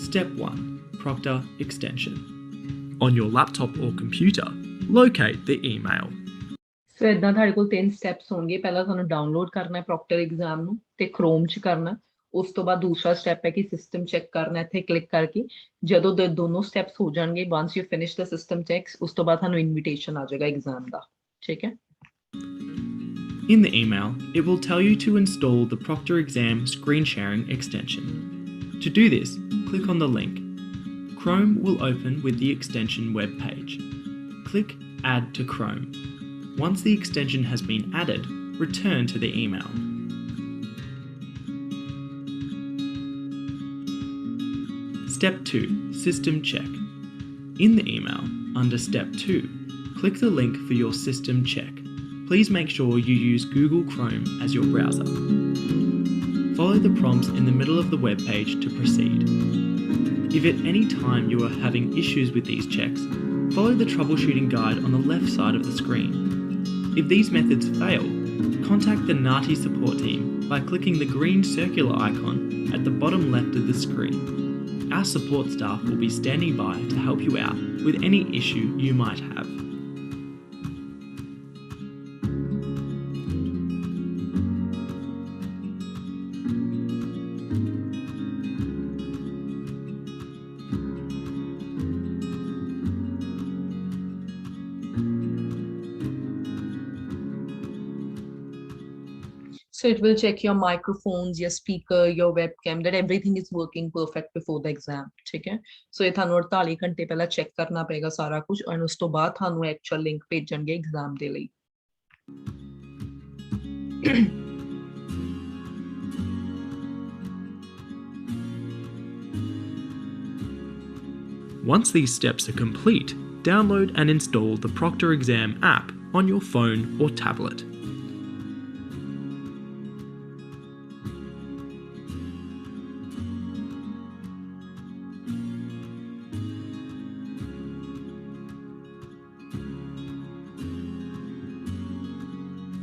Step 1. Proctor extension. On your laptop or computer, locate the email. ਸੋ ਇਦਾਂ ਤੁਹਾਡੇ ਕੋਲ 3 steps ਹੋਣਗੇ। ਪਹਿਲਾਂ ਤੁਹਾਨੂੰ download ਕਰਨਾ ਹੈ Procter exam ਨੂੰ ਤੇ ਕ੍ਰੋਮ 'ਚ ਕਰਨਾ। ਉਸ ਤੋਂ ਬਾਅਦ ਦੂਸਰਾ ਸਟੈਪ ਹੈ ਕਿ ਸਿਸਟਮ ਚੈੱਕ ਕਰਨਾ, ਇੱਥੇ ਕਲਿੱਕ ਕਰਕੇ। ਜਦੋਂ ਦੋਨੋਂ ਸਟੈਪਸ ਹੋ ਜਾਣਗੇ, once you finish the system checks, ਉਸ ਤੋਂ ਬਾਅਦ ਤੁਹਾਨੂੰ ਇਨਵੀਟੇਸ਼ਨ ਆ ਜਾਏਗਾ ਐਗਜ਼ਾਮ ਦਾ। ਠੀਕ ਹੈ। In the email, it will tell you to install the Proctor exam screen sharing extension. To do this, click on the link. Chrome will open with the extension web page. Click Add to Chrome. Once the extension has been added, return to the email. Step 2. System check. In the email, under Step 2, click the link for your system check. Please make sure you use Google Chrome as your browser. Follow the prompts in the middle of the web page to proceed. If at any time you are having issues with these checks, follow the troubleshooting guide on the left side of the screen. If these methods fail, contact the NAATI support team by clicking the green circular icon at the bottom left of the screen. Our support staff will be standing by to help you out with any issue you might have. So it will check your microphones, your speaker, your webcam, that everything is working perfect before the exam. ठीक है। So ये थानू 48 घंटे पहला check करना पड़ेगा सारा कुछ, और उस तो बाद थानू एक्चुअल लिंक भेजणगे एग्जाम दे लई। Once these steps are complete, download and install the Proctor exam app on your phone or tablet.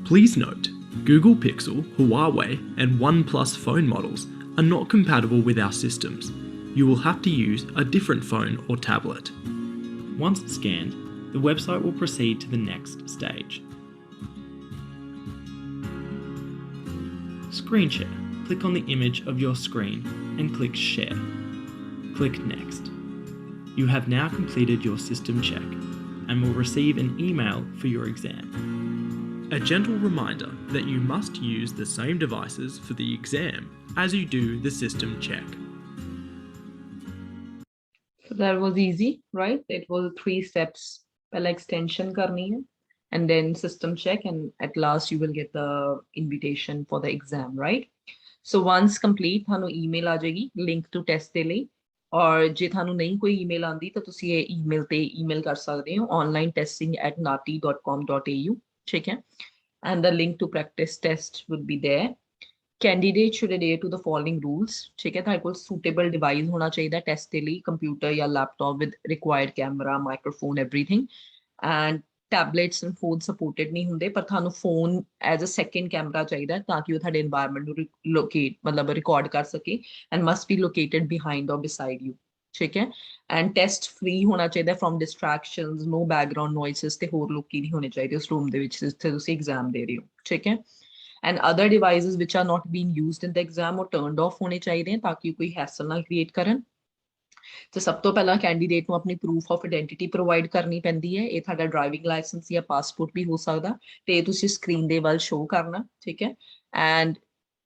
Please note, Google Pixel, Huawei and OnePlus phone models are not compatible with our systems. You will have to use a different phone or tablet. Once scanned, the website will proceed to the next stage. Screen share. Click on the image of your screen and click Share. Click Next. You have now completed your system check and will receive an email for your exam. A gentle reminder that you must use the same devices for the exam as you do the system check. So that was easy, right? It was 3 steps. Pehla extension karni hai, and then system check, and at last you will get the invitation for the exam, right? So once complete, thanu email aa jayegi link to test de lai, aur je thanu nahi koi email aandi ta tusi ye email te email kar sakde ho, onlinetesting@naati.com.au. ठीक है। And the link to practice test would be there. Candidate should adhere to the following rules. ठीक है, ताकि कोई suitable device होना चाहिए test के लिए, computer या laptop with required camera, microphone, everything. And tablets and phones supported नहीं होंगे, पर थानू phone as a second camera चाहिए ताकि वो थारे environment को locate मतलब record कर सके, and must be located behind or beside you. ठीक है। एंड टेस्ट फ्री होना चाहिए from distractions, no background noises ते होर लोकी नहीं होने चाहिए उस रूम दे विच जिथे तुसी एग्जाम दे रहे हो। ठीक है। And other devices which are not being used in the exam और टर्नड ऑफ होने चाहिए ताकि कोई हैसल ना क्रिएट करन। तो सब तो पहला कैंडीडेट ਨੂੰ अपनी प्रूफ ऑफ आइडेंटिटी प्रोवाइड करनी पैंदी है। ये ਤੁਹਾਡਾ ਡਰਾਈਵਿੰਗ ਲਾਇਸੈਂਸ ਜਾਂ ਪਾਸਪੋਰਟ ਵੀ ਹੋ ਸਕਦਾ ਤੇ ਤੁਸੀਂ ਸਕਰੀਨ ਦੇ ਵੱਲ ਸ਼ੋ ਕਰਨਾ। ਠੀਕ ਹੈ। ਐਂਡ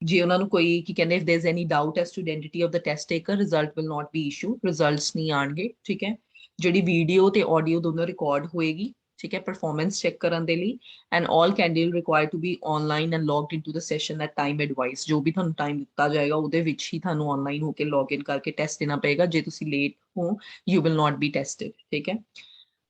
ਜੇ ਉਹਨਾਂ ਨੂੰ ਕੋਈ ਕੀ ਕਹਿੰਦੇ if there's any doubt as to identity of the test taker, result will not be issued, results ਨਹੀਂ ਆਣਗੇ। ਠੀਕ ਹੈ। ਜਿਹੜੀ ਵੀਡੀਓ ਤੇ ਆਡੀਓ ਦੋਨੋਂ ਰਿਕਾਰਡ ਹੋਏਗੀ। ਠੀਕ ਹੈ, ਪਰਫਾਰਮੈਂਸ ਚੈੱਕ ਕਰਨ ਦੇ ਲਈ। And all candidate required to be online and logged into the session at time advice. ਜੋ ਵੀ ਤੁਹਾਨੂੰ ਟਾਈਮ ਦਿੱਤਾ ਜਾਏਗਾ ਉਹਦੇ ਵਿੱਚ ਹੀ ਤੁਹਾਨੂੰ ਆਨਲਾਈਨ ਹੋ ਕੇ ਲੌਗ ਇਨ ਕਰਕੇ ਟੈਸਟ ਦੇਣਾ ਪਏਗਾ। ਜੇ ਤੁਸੀਂ ਲੇਟ ਹੋ, you will not be tested. ਠੀਕ ਹੈ।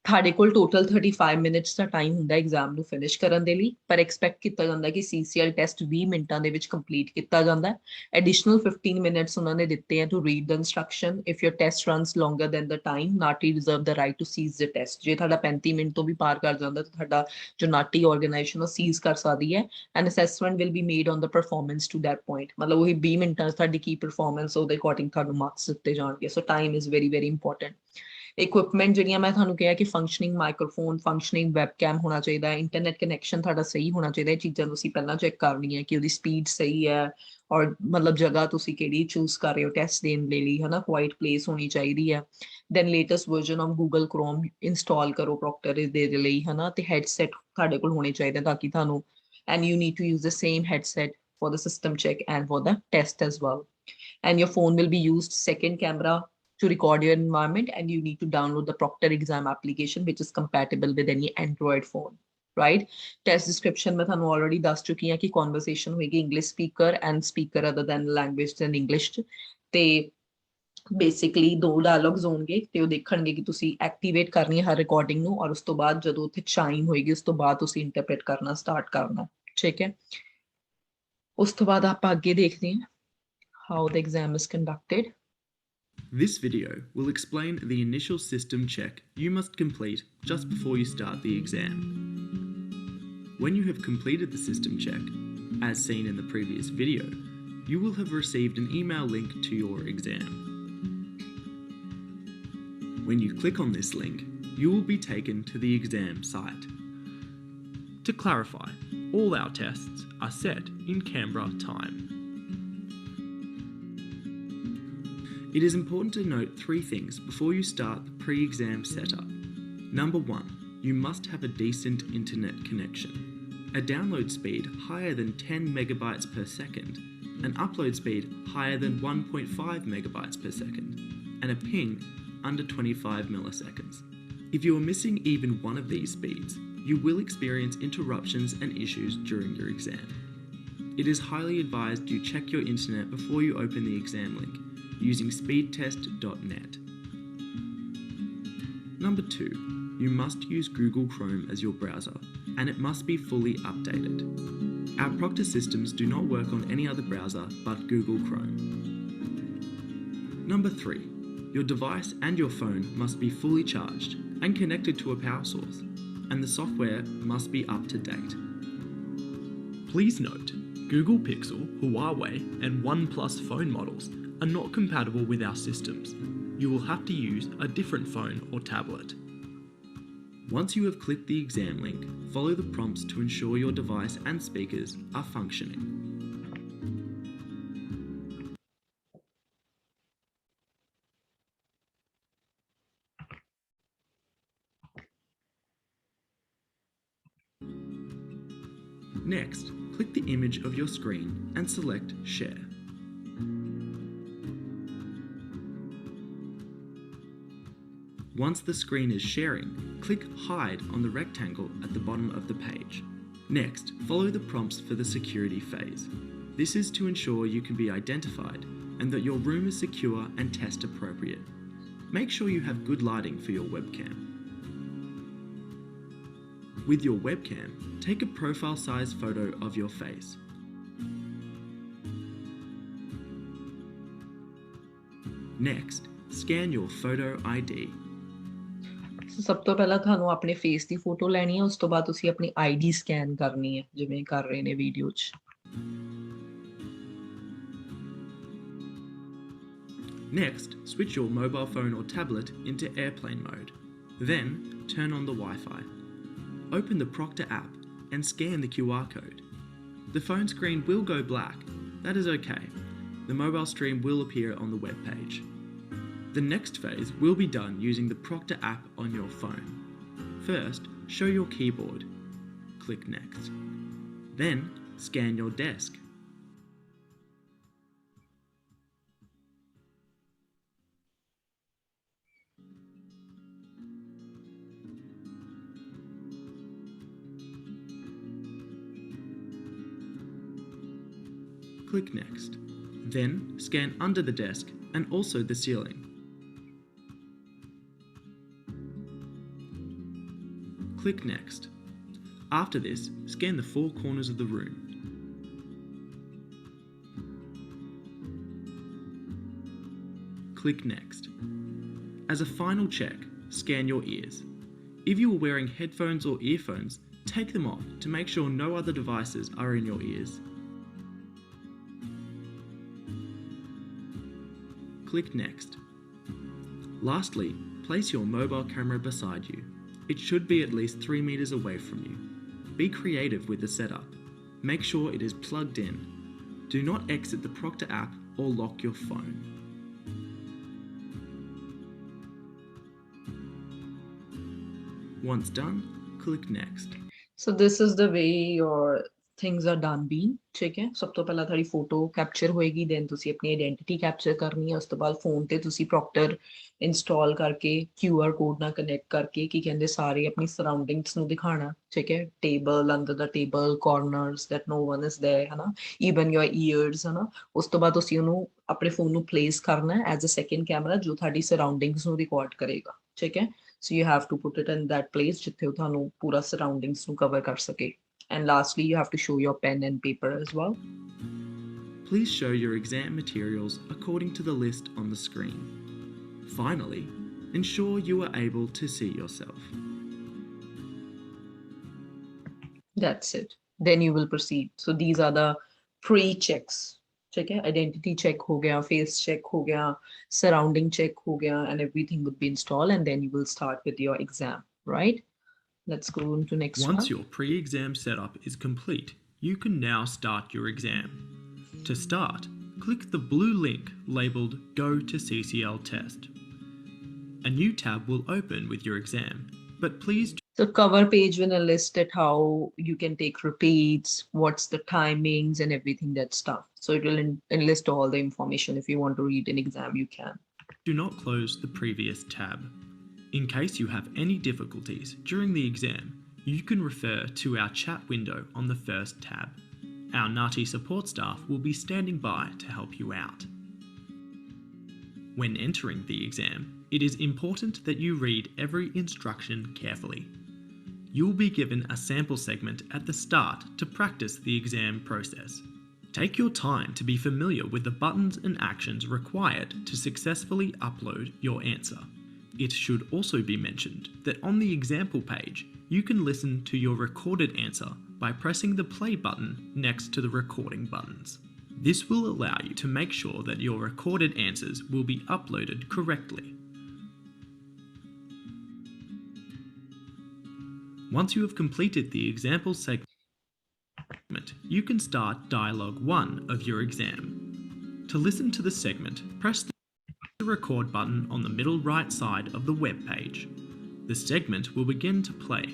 ਤੁਹਾਡੇ ਕੋਲ ਟੋਟਲ 35 ਮਿੰਟਸ ਦਾ ਟਾਈਮ ਹੁੰਦਾ ਐਗਜ਼ਾਮ ਨੂੰ ਫਿਨਿਸ਼ ਕਰਨ ਦੇ ਲਈ, ਪਰ ਐਕਸਪੈਕਟ ਕੀਤਾ ਜਾਂਦਾ ਕਿ CCL ਟੈਸਟ 20 ਮਿੰਟਾਂ ਦੇ ਵਿੱਚ ਕੰਪਲੀਟ ਕੀਤਾ ਜਾਂਦਾ। ਐਡੀਸ਼ਨਲ 15 ਮਿੰਟਸ ਉਹਨਾਂ ਨੇ ਦਿੱਤੇ ਆ to read the instruction. If your test runs longer than the time, NAATI reserve the right to cease the test. ਜੇ ਤੁਹਾਡਾ 35 ਮਿੰਟ ਤੋਂ ਵੀ ਪਾਰ ਕਰ ਜਾਂਦਾ ਤਾਂ ਤੁਹਾਡਾ ਜੋ ਨਾਟੀ ਆਰਗੇਨਾਈਜੇਸ਼ਨ ਉਹ ਸੀਜ਼ ਕਰ ਸਕਦੀ ਹੈ। And assessment will be made on the performance to that point. ਮਤਲਬ ਉਹੀ 20 ਮਿੰਟਾਂ 'ਚ ਤੁਹਾਡੀ ਕੀ ਪਰਫਾਰਮੈਂਸ ਉਹਦੇ ਅਕੋਰਡਿੰਗ ਤੁਹਾਨੂੰ ਮਾਰਕਸ ਦਿੱਤੇ ਜਾਣਗੇ। So time is very very important. Equipment ਜਿਹੜੀਆਂ ਮੈਂ ਤੁਹਾਨੂੰ ਕਿਹਾ ਕਿ ਫੰਕਸ਼ਨਿੰਗ ਮਾਈਕਰੋਫੋਨ, ਫੰਕਸ਼ਨਿੰਗ ਵੈਬਕੈਮ ਹੋਣਾ ਚਾਹੀਦਾ, ਇੰਟਰਨੈਟ ਕਨੈਕਸ਼ਨ ਤੁਹਾਡਾ ਸਹੀ ਹੋਣਾ ਚਾਹੀਦਾ। ਇਹ ਚੀਜ਼ਾਂ ਤੁਸੀਂ ਪਹਿਲਾਂ ਚੈੱਕ ਕਰਨੀਆਂ ਕਿ ਉਹਦੀ ਸਪੀਡ ਸਹੀ ਹੈ, ਔਰ ਮਤਲਬ ਜਗ੍ਹਾ ਤੁਸੀਂ ਕਿਹੜੀ ਚੂਜ਼ ਕਰ ਰਹੇ ਹੋ ਟੈਸਟ ਦੇਣ ਦੇ ਲਈ, ਹਨਾ, ਕੁਆਇਟ ਪਲੇਸ ਹੋਣੀ ਚਾਹੀਦੀ ਹੈ। Then latest version of Google Chrome install ਕਰੋ ਪ੍ਰੋਕਟਰ ਦੇ ਲਈ, ਹਨਾ, ਤੇ ਹੈਡਸੈਟ ਤੁਹਾਡੇ ਕੋਲ ਹੋਣੇ ਚਾਹੀਦੇ ਤਾਂ ਕਿ ਤੁਹਾਨੂੰ, and you need to use the same headset for the system check and for the test as well. And your phone will be used second camera to record your environment, and you need to download the Proctor exam application which is compatible with any Android phone, right? Test description मैं थानू already दस चुकी हैं कि conversation होगी English speaker and speaker other than language than English ते basically दो dialogues होंगे ते वो देखणगे कि तुसी activate करनी है हर recording नू, और उस तो बाद जदों उत्थे chime होएगी उस तो बाद तुसी interpret करना start करना, ठीक है। उस तो बाद आप आगे देखते हैं how the exam is conducted. This video will explain the initial system check you must complete just before you start the exam. When you have completed the system check, as seen in the previous video, you will have received an email link to your exam. When you click on this link, you will be taken to the exam site. To clarify, all our tests are set in Canberra time. It is important to note three things before you start the pre-exam setup. Number one, you must have a decent internet connection. A download speed higher than 10 megabytes per second, an upload speed higher than 1.5 megabytes per second, and a ping under 25 milliseconds. If you are missing even one of these speeds, you will experience interruptions and issues during your exam. It is highly advised you check your internet before you open the exam link using speedtest.net. Number two, you must use Google Chrome as your browser, and it must be fully updated. Our Proctor systems do not work on any other browser but Google Chrome. Number three, your device and your phone must be fully charged and connected to a power source, and the software must be up to date. Please note, Google Pixel, Huawei and OnePlus phone models are not compatible with our systems. You will have to use a different phone or tablet. Once you have clicked the exam link, follow the prompts to ensure your device and speakers are functioning. Next, click the image of your screen and select Share. Once the screen is sharing, click Hide on the rectangle at the bottom of the page. Next, follow the prompts for the security phase. This is to ensure you can be identified and that your room is secure and test appropriate. Make sure you have good lighting for your webcam. With your webcam, take a profile-sized photo of your face. Next, scan your photo ID. ਸਭ ਤੋਂ ਪਹਿਲਾਂ ਤੁਹਾਨੂੰ ਆਪਣੇ face ਦੀ photo ਲੈਣੀ ਹੈ, ਉਸ ਤੋਂ ਬਾਅਦ ਤੁਸੀਂ ਆਪਣੀ ਆਈਡੀ ਸਕੈਨ ਕਰਨੀ ਹੈ ਜਿਵੇਂ ਕਰ ਰਹੇ ਨੇ ਵੀਡੀਓ 'ਚ। Next, switch your mobile phone or tablet into airplane mode. Then, turn on the Wi-Fi. Open the Proctor app and scan the QR code. The phone screen will go black. That is okay. The mobile stream will appear on the web page. The next phase will be done using the Proctor app on your phone. First, show your keyboard. Click Next. Then, scan your desk. Click Next. Then, scan under the desk and also the ceiling. Click Next. After this, scan the four corners of the room. Click Next. As a final check, scan your ears. If you are wearing headphones or earphones, take them off to make sure no other devices are in your ears. Click Next. Lastly, place your mobile camera beside you. It should be at least 3 meters away from you. Be creative with the setup. Make sure it is plugged in. Do not exit the Proctor app or lock your phone. Once done, click Next. So this is the way your things are done being, ठीक है? सब तो पहला थोड़ी photo capture होएगी, then तुसी अपनी identity capture करनी है, उस तो बाद फोन ते तुसी प्रॉक्टर इंस्टॉल करके QR कोड ना कनेक्ट करके की कहंदे सारे अपनी सराउंडिंग्स ਨੂੰ ਦਿਖਾਣਾ, ठीक है? Table, under the table, corners that no one is there, है ना? Even your ears, है ना? ਉਸ ਤੋਂ ਬਾਅਦ ਤੁਸੀਂ ਉਹਨੂੰ ਆਪਣੇ ਫੋਨ ਨੂੰ ਪਲੇਸ ਕਰਨਾ ਹੈ ਐਜ਼ ਅ ਸੈਕੰਡ ਕੈਮਰਾ ਜੋ ਤੁਹਾਡੀ ਸਰਾਊਂਡਿੰਗਸ ਨੂੰ ਰਿਕਾਰਡ ਕਰੇਗਾ, ਠੀਕ ਹੈ? So you have to put it in that place ਜਿੱਥੇ ਉਹ ਤੁਹਾਨੂੰ ਪੂਰਾ ਸਰਾਊਂਡਿੰਗਸ ਨੂੰ ਕਵਰ ਕਰ ਸਕੇ. And lastly, you have to show your pen and paper as well. Please show your exam materials according to the list on the screen. Finally, ensure you are able to see yourself. That's it. Then you will proceed. So these are the pre-checks. ठीक है? Identity check हो गया, face check हो गया, surrounding check हो गया, and everything would be installed, and then you will start with your exam, right? Let's go on to next one. Once your pre-exam setup is complete, you can now start your exam. To start, click the blue link labelled Go to CCL Test. A new tab will open with your exam, but please So cover page will list it how you can take repeats, what's the timings and everything that stuff. So it will enlist all the information. If you want to read an exam, you can. do not close the previous tab. In case you have any difficulties during the exam, you can refer to our chat window on the first tab. Our NAATI support staff will be standing by to help you out. When entering the exam, it is important that you read every instruction carefully. You will be given a sample segment at the start to practice the exam process. Take your time to be familiar with the buttons and actions required to successfully upload your answer. It should also be mentioned that on the example page, you can listen to your recorded answer by pressing the play button next to the recording buttons. This will allow you to make sure that your recorded answers will be uploaded correctly. Once you have completed the example segment, you can start dialogue 1 of your exam. To listen to the segment, press the record button on the middle right side of the web page. The segment will begin to play.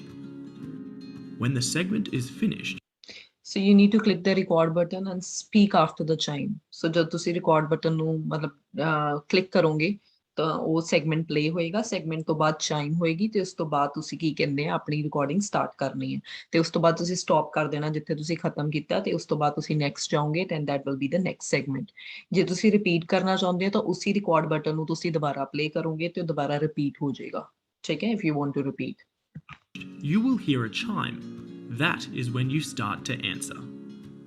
When the segment is finished, So you need to click the record button and speak after the chime. So जब तुसी record button ਨੂੰ ਮਤਲਬ click ਕਰੋਗੇ ਤਾਂ ਉਹ segment play ਹੋਏਗਾ, segment ਤੋਂ ਬਾਅਦ chime ਹੋਏਗੀ ਤੇ ਉਸ ਤੋਂ ਬਾਅਦ ਤੁਸੀਂ ਕੀ ਕਹਿੰਦੇ ਆ ਆਪਣੀ recording start ਕਰਨੀ ਹੈ ਤੇ ਉਸ ਤੋਂ ਬਾਅਦ ਤੁਸੀਂ stop ਕਰ ਦੇਣਾ ਜਿੱਥੇ ਤੁਸੀਂ ਖਤਮ ਕੀਤਾ ਤੇ ਉਸ ਤੋਂ ਬਾਅਦ ਤੁਸੀਂ next ਜਾਓਗੇ then that will be the next segment. ਜੇ ਤੁਸੀਂ repeat ਕਰਨਾ ਚਾਹੁੰਦੇ ਹੋ ਤਾਂ ਉਸੇ record button ਨੂੰ ਤੁਸੀਂ ਦੁਬਾਰਾ play ਕਰੋਗੇ ਤੇ ਉਹ ਦੁਬਾਰਾ repeat ਹੋ ਜਾਏਗਾ, ਠੀਕ ਹੈ? If you want to repeat. you will hear a chime. That is when you start to answer.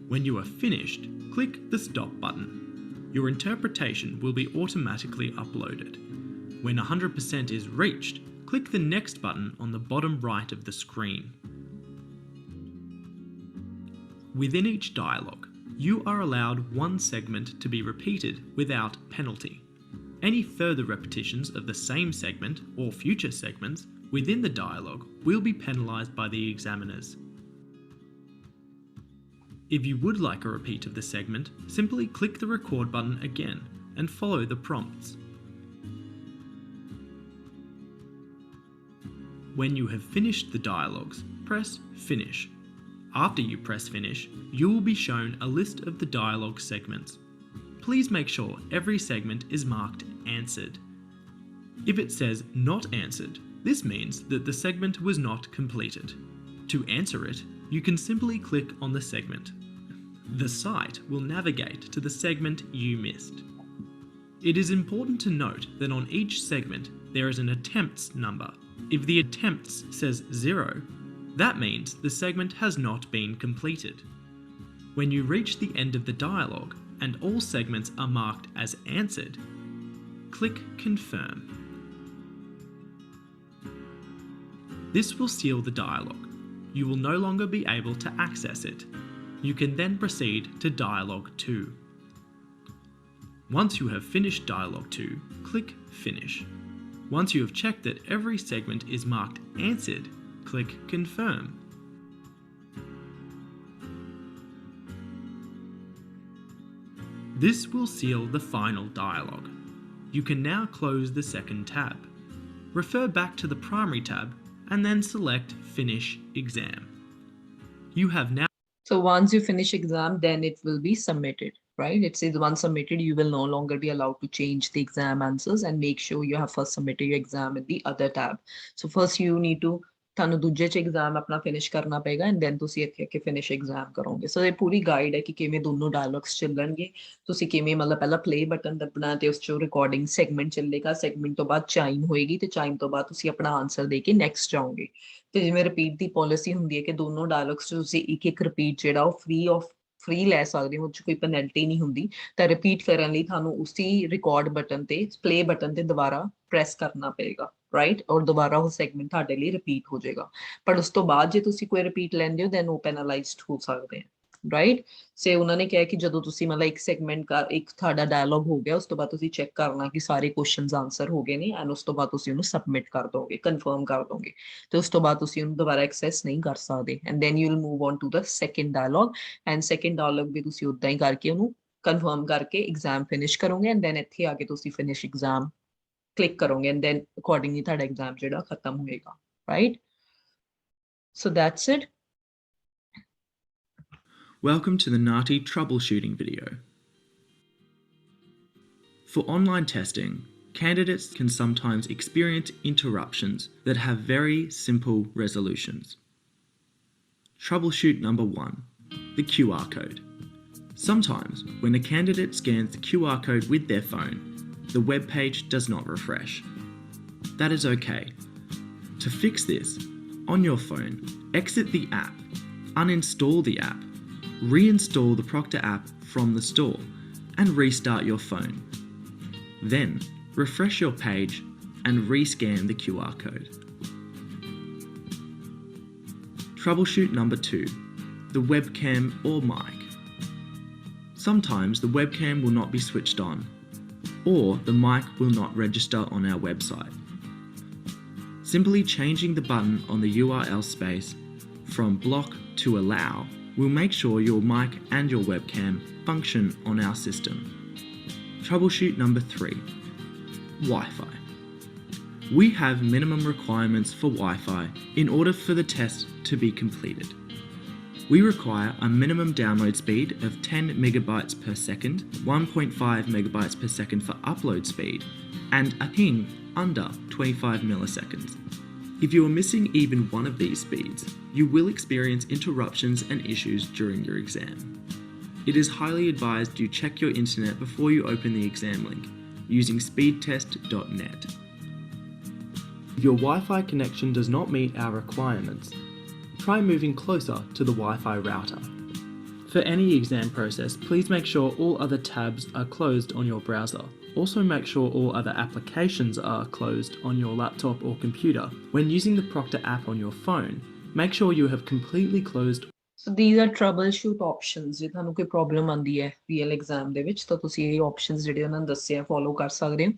When you are finished, click the stop button. Your interpretation will be automatically uploaded. When 100% is reached, click the next button on the bottom right of the screen. Within each dialogue, you are allowed one segment to be repeated without penalty. Any further repetitions of the same segment or future segments within the dialogue will be penalised by the examiners. If you would like a repeat of the segment, simply click the record button again and follow the prompts. When you have finished the dialogues, press Finish. After you press Finish, you will be shown a list of the dialogue segments. Please make sure every segment is marked Answered. If it says Not Answered, this means that the segment was not completed. To answer it, you can simply click on the segment. The site will navigate to the segment you missed. It is important to note that on each segment there is an attempts number If the attempts says 0, that means the segment has not been completed. When you reach the end of the dialogue and all segments are marked as answered, click Confirm. This will seal the dialogue. You will no longer be able to access it. You can then proceed to Dialogue 2. Once you have finished Dialogue 2, click Finish. Once you have checked that every segment is marked Answered, click Confirm. This will seal the final dialogue. You can now close the second tab. Refer back to the primary tab and then select Finish Exam. You have now... So once you finish exam, then it will be submitted, right? It says once submitted, you will no longer be allowed to change the exam answers, and make sure you have first submitted your exam in the other tab. So first you need to ਤੁਹਾਨੂੰ ਦੂਜੇ ਚ exam ਆਪਣਾ finish ਕਰਨਾ ਪਏਗਾ and then ਤੁਸੀਂ ਇੱਥੇ ਆ ਕੇ finish exam ਕਰੋਗੇ। ਸੋ ਇਹ ਪੂਰੀ ਗਾਈਡ ਹੈ ਕਿ ਕਿਵੇਂ ਦੋਨੋਂ ਡਾਇਲੌਗਸ ਚੱਲਣਗੇ, ਤੁਸੀਂ ਕਿਵੇਂ ਮਤਲਬ ਪਹਿਲਾਂ ਪਲੇ ਬਟਨ ਦੱਬਣਾ ਤੇ ਉਸ ਚੋਂ ਰਿਕਾਰਡਿੰਗ ਸੈਗਮੈਂਟ ਚੱਲੇਗਾ, ਸੈਗਮੈਂਟ ਤੋਂ ਬਾਅਦ ਚਾਈਮ ਹੋਏਗੀ ਤੇ ਚਾਈਮ ਤੋਂ ਬਾਅਦ ਤੁਸੀਂ ਆਪਣਾ ਆਨਸਰ ਦੇ ਕੇ ਨੈਕਸਟ ਜਾਓਗੇ। ਤੇ ਜਿਵੇਂ ਰਿਪੀਟ ਦੀ ਪਾਲਿਸੀ ਹੁੰਦੀ ਹੈ ਕਿ ਦੋਨੋਂ ਡਾਇਲੌਗਸ ਚ ਤੁਸੀਂ ਇੱਕ ਰਿਪੀਟ ਜਿਹੜਾ ਉਹ ਫ੍ਰੀ ਲੈ ਸਕਦੇ ਹੋ, ਉਹ 'ਚ ਕੋਈ ਪੈਨਲਟੀ ਨਹੀਂ ਹੁੰਦੀ। ਤਾਂ ਰਿਪੀਟ ਕਰਨ ਲਈ ਤੁਹਾਨੂੰ ਉਸੀ ਰਿਕਾਰਡ ਬਟਨ ਤੇ ਪਲੇ ਬਟਨ ਤੇ ਦੁਬਾਰਾ ਪ੍ਰੈਸ ਕਰਨਾ ਪਏਗਾ, ਰਾਈਟ, ਔਰ ਦੁਬਾਰਾ ਉਹ ਸੈਗਮੈਂਟ ਤੁਹਾਡੇ ਲਈ ਰਿਪੀਟ ਹੋ ਜਾਏਗਾ। ਪਰ ਉਸ ਤੋਂ ਬਾਅਦ ਜੇ ਤੁਸੀਂ ਕੋਈ ਰਿਪੀਟ ਲੈਂਦੇ ਹੋ ਦੈਨ ਉਹ ਪੈਨਲਾਈਜ਼ਡ ਹੋ ਸਕਦੇ ਆ, ਰਾਈਟ। ਸੇ ਉਹਨਾਂ ਨੇ ਕਿਹਾ ਕਿ ਜਦੋਂ ਤੁਸੀਂ ਮਤਲਬ ਇੱਕ ਸੈਗਮੈਂਟ ਇੱਕ ਤੁਹਾਡਾ ਡਾਇਲੌਗ ਹੋ ਗਿਆ, ਉਸ ਤੋਂ ਬਾਅਦ ਤੁਸੀਂ ਚੈੱਕ ਕਰਨਾ ਕਿ ਸਾਰੇ ਕੁਐਸਚਨਸ ਆਨਸਰ ਹੋ ਗਏ ਨੇ ਐਂਡ ਉਸ ਤੋਂ ਬਾਅਦ ਤੁਸੀਂ ਉਹਨੂੰ ਸਬਮਿਟ ਕਰ ਦੋਗੇ, ਕਨਫਰਮ ਕਰ ਦੋਗੇ ਤੇ ਉਸ ਤੋਂ ਬਾਅਦ ਤੁਸੀਂ ਉਹਨੂੰ ਦੁਬਾਰਾ ਐਕਸੈਸ ਨਹੀਂ ਕਰ ਸਕਦੇ and then you will move on to the second dialogue and second dialogue ਵੀ ਤੁਸੀਂ ਉਦਾਂ ਹੀ ਕਰਕੇ ਉਹਨੂੰ ਕਨਫਰਮ ਕਰਕੇ ਐਗਜ਼ਾਮ ਫਿਨਿਸ਼ ਕਰੋਗੇ ਐਂਡ ਦੈਨ ਇੱਥੇ ਆ ਕੇ ਤੁਸੀਂ ਫਿਨਿਸ਼ ਐਗਜ਼ਾਮ click ਕਰੋਗੇ and then accordingly ਤੁਹਾਡਾ exam ਜਿਹੜਾ ਖਤਮ ਹੋਏਗਾ, right? So that's it. Welcome to the NAATI troubleshooting video. For online testing, candidates can sometimes experience interruptions that have very simple resolutions. Troubleshoot number 1, the QR code. Sometimes when a candidate scans the QR code with their phone, the web page does not refresh. That is okay. To fix this, on your phone, exit the app, uninstall the app, reinstall the Proctor app from the store, and restart your phone. Then, refresh your page and rescan the QR code. Troubleshoot number 2, the webcam or mic. Sometimes the webcam will not be switched on, or the mic will not register on our website. Simply changing the button on the URL space from block to allow will make sure your mic and your webcam function on our system. Troubleshoot number 3, Wi-Fi. We have minimum requirements for Wi-Fi in order for the test to be completed. We require a minimum download speed of 10 megabytes per second, 1.5 megabytes per second for upload speed, and a ping under 25 milliseconds. If you are missing even one of these speeds, you will experience interruptions and issues during your exam. It is highly advised you check your internet before you open the exam link using speedtest.net. If your Wi-Fi connection does not meet our requirements, try moving closer to the Wi-Fi router. For any exam process, please make sure all other tabs are closed on your browser. Also make sure all other applications are closed on your laptop or computer. When using the Proctor app on your phone, make sure you have completely closed. So these are troubleshoot options. ਜੇ ਤੁਹਾਨੂੰ ਕੋਈ problem ਆਉਂਦੀ ਹੈ real exam ਦੇ ਵਿੱਚ ਤਾਂ ਤੁਸੀਂ ਇਹ ਆਪਸ਼ਨਸ ਜਿਹੜੇ ਉਹਨਾਂ ਨੇ ਦੱਸੇ ਆ ਫੋਲੋ ਕਰ ਸਕਦੇ ਹੋ।